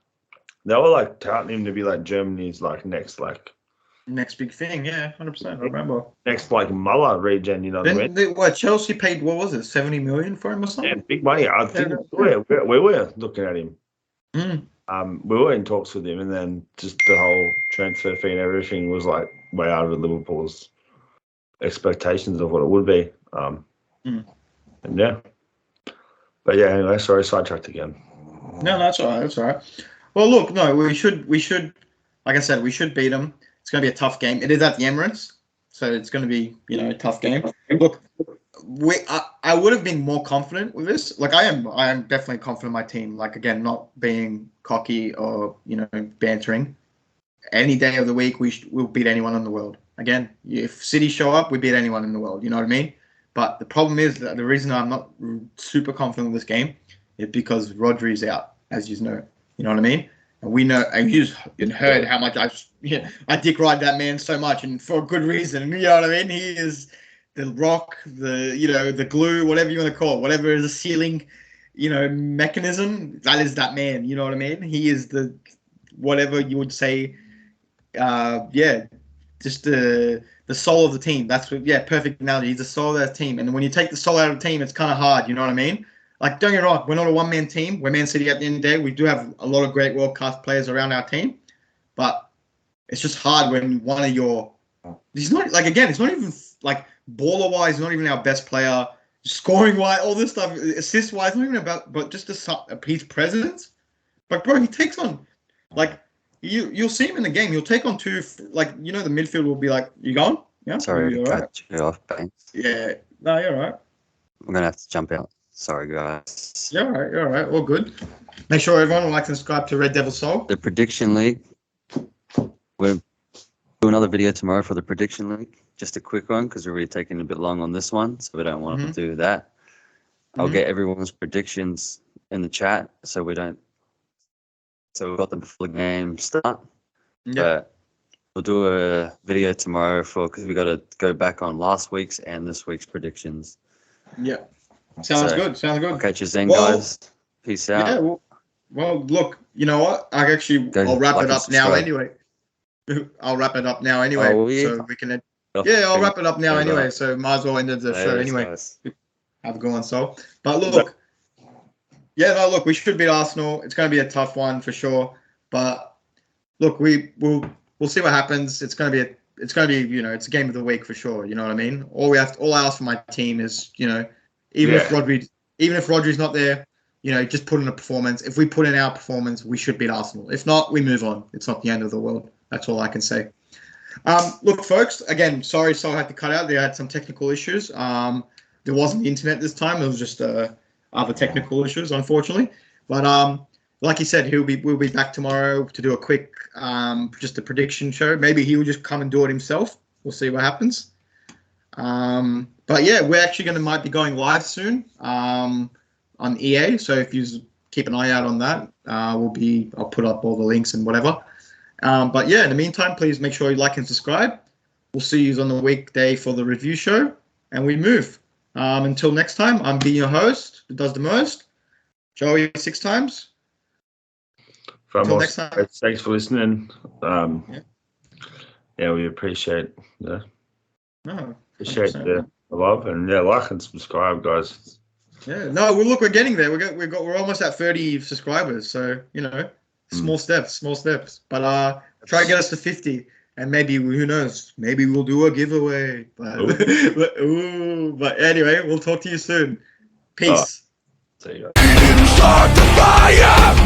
they were like touting him to be like Germany's like next big thing, yeah, 100%. I remember. Next, like Muller regen, Chelsea paid, what was it, 70 million for him or something? Yeah, big money. I think we were looking at him. We were in talks with him, and then just the whole transfer fee and everything was like way out of Liverpool's expectations of what it would be. And yeah. But yeah, anyway, sorry, sidetracked again. No, that's all right. Well, look, no, we should, like I said, we should beat them. It's going to be a tough game. It is at the Emirates. so it's going to be, you know, a tough game. Look, I would have been more confident with this. Like I am definitely confident in my team. Like again, not being cocky or, you know, bantering. Any day of the week, we'll beat anyone in the world. Again, if City show up, we beat anyone in the world. You know what I mean? But the problem is that the reason I'm not super confident in this game is because Rodri's out, as you know. You know what I mean? And we know, and you've heard how much I dick ride that man so much, and for a good reason. You know what I mean? He is the rock, the glue, whatever you want to call it, whatever is a ceiling, mechanism. That is that man. You know what I mean? He is the whatever you would say. Just the soul of the team. That's perfect analogy. He's the soul of that team. And when you take the soul out of the team, it's kind of hard. You know what I mean? Like, don't get me wrong, we're not a one-man team. We're Man City at the end of the day. We do have a lot of great world-class players around our team. But it's just hard when one of your... He's not, like, again, it's not even, like, baller-wise, not even our best player. Scoring-wise, all this stuff, assist-wise, not even about... But just his presence. But, bro, he takes on... Like, you'll see him in the game. He'll take on two... Like, the midfield will be like, you going? Yeah? Sorry to cut cut you off, Banks. Yeah. No, you're all right. I'm going to have to jump out. Sorry, guys. You're all right. All good. Make sure everyone will like and subscribe to Red Devil Soul. The Prediction League. We'll do another video tomorrow for the Prediction League. Just a quick one because we're really taking a bit long on this one, so we don't want to do that. I'll get everyone's predictions in the chat so we've got them before the game start. Yeah. But we'll do a video tomorrow because we got to go back on last week's and this week's predictions. Yeah. Sounds good. I'll catch you then, guys. Peace out. Yeah, well, look, you know what? I'll wrap it up now anyway. I'll wrap it up now anyway. Oh, yeah. So we can... I'll wrap it up now anyway. So might as well end the show anyway. Guys. Have a good one, Sol. But look, we should beat Arsenal. It's going to be a tough one for sure. But look, we'll see what happens. It's going to be it's a game of the week for sure. You know what I mean? All I ask for my team is, even if Rodri's not there, just put in a performance. If we put in our performance, we should beat Arsenal. If not, we move on. It's not the end of the world. That's all I can say. Look, folks, again, sorry, Sol had to cut out. They had some technical issues. There wasn't the internet this time. It was just other technical issues, unfortunately. But like he said, we'll be back tomorrow to do a quick, just a prediction show. Maybe he will just come and do it himself. We'll see what happens. But yeah, we're actually might be going live soon on EA. So if you keep an eye out on that, I'll put up all the links and whatever. But yeah, in the meantime, please make sure you like and subscribe. We'll see you on the weekday for the review show, and we move. Until next time, I'm being your host, who does the most. Joey 6 times. Until next time. Thanks for listening. We appreciate the love, and like and subscribe, guys. Yeah, no, we're getting there. We're almost at 30 subscribers, so small steps. But try to get us to 50, and maybe who knows? Maybe we'll do a giveaway. But but anyway, we'll talk to you soon. Peace. See you. Start the fire!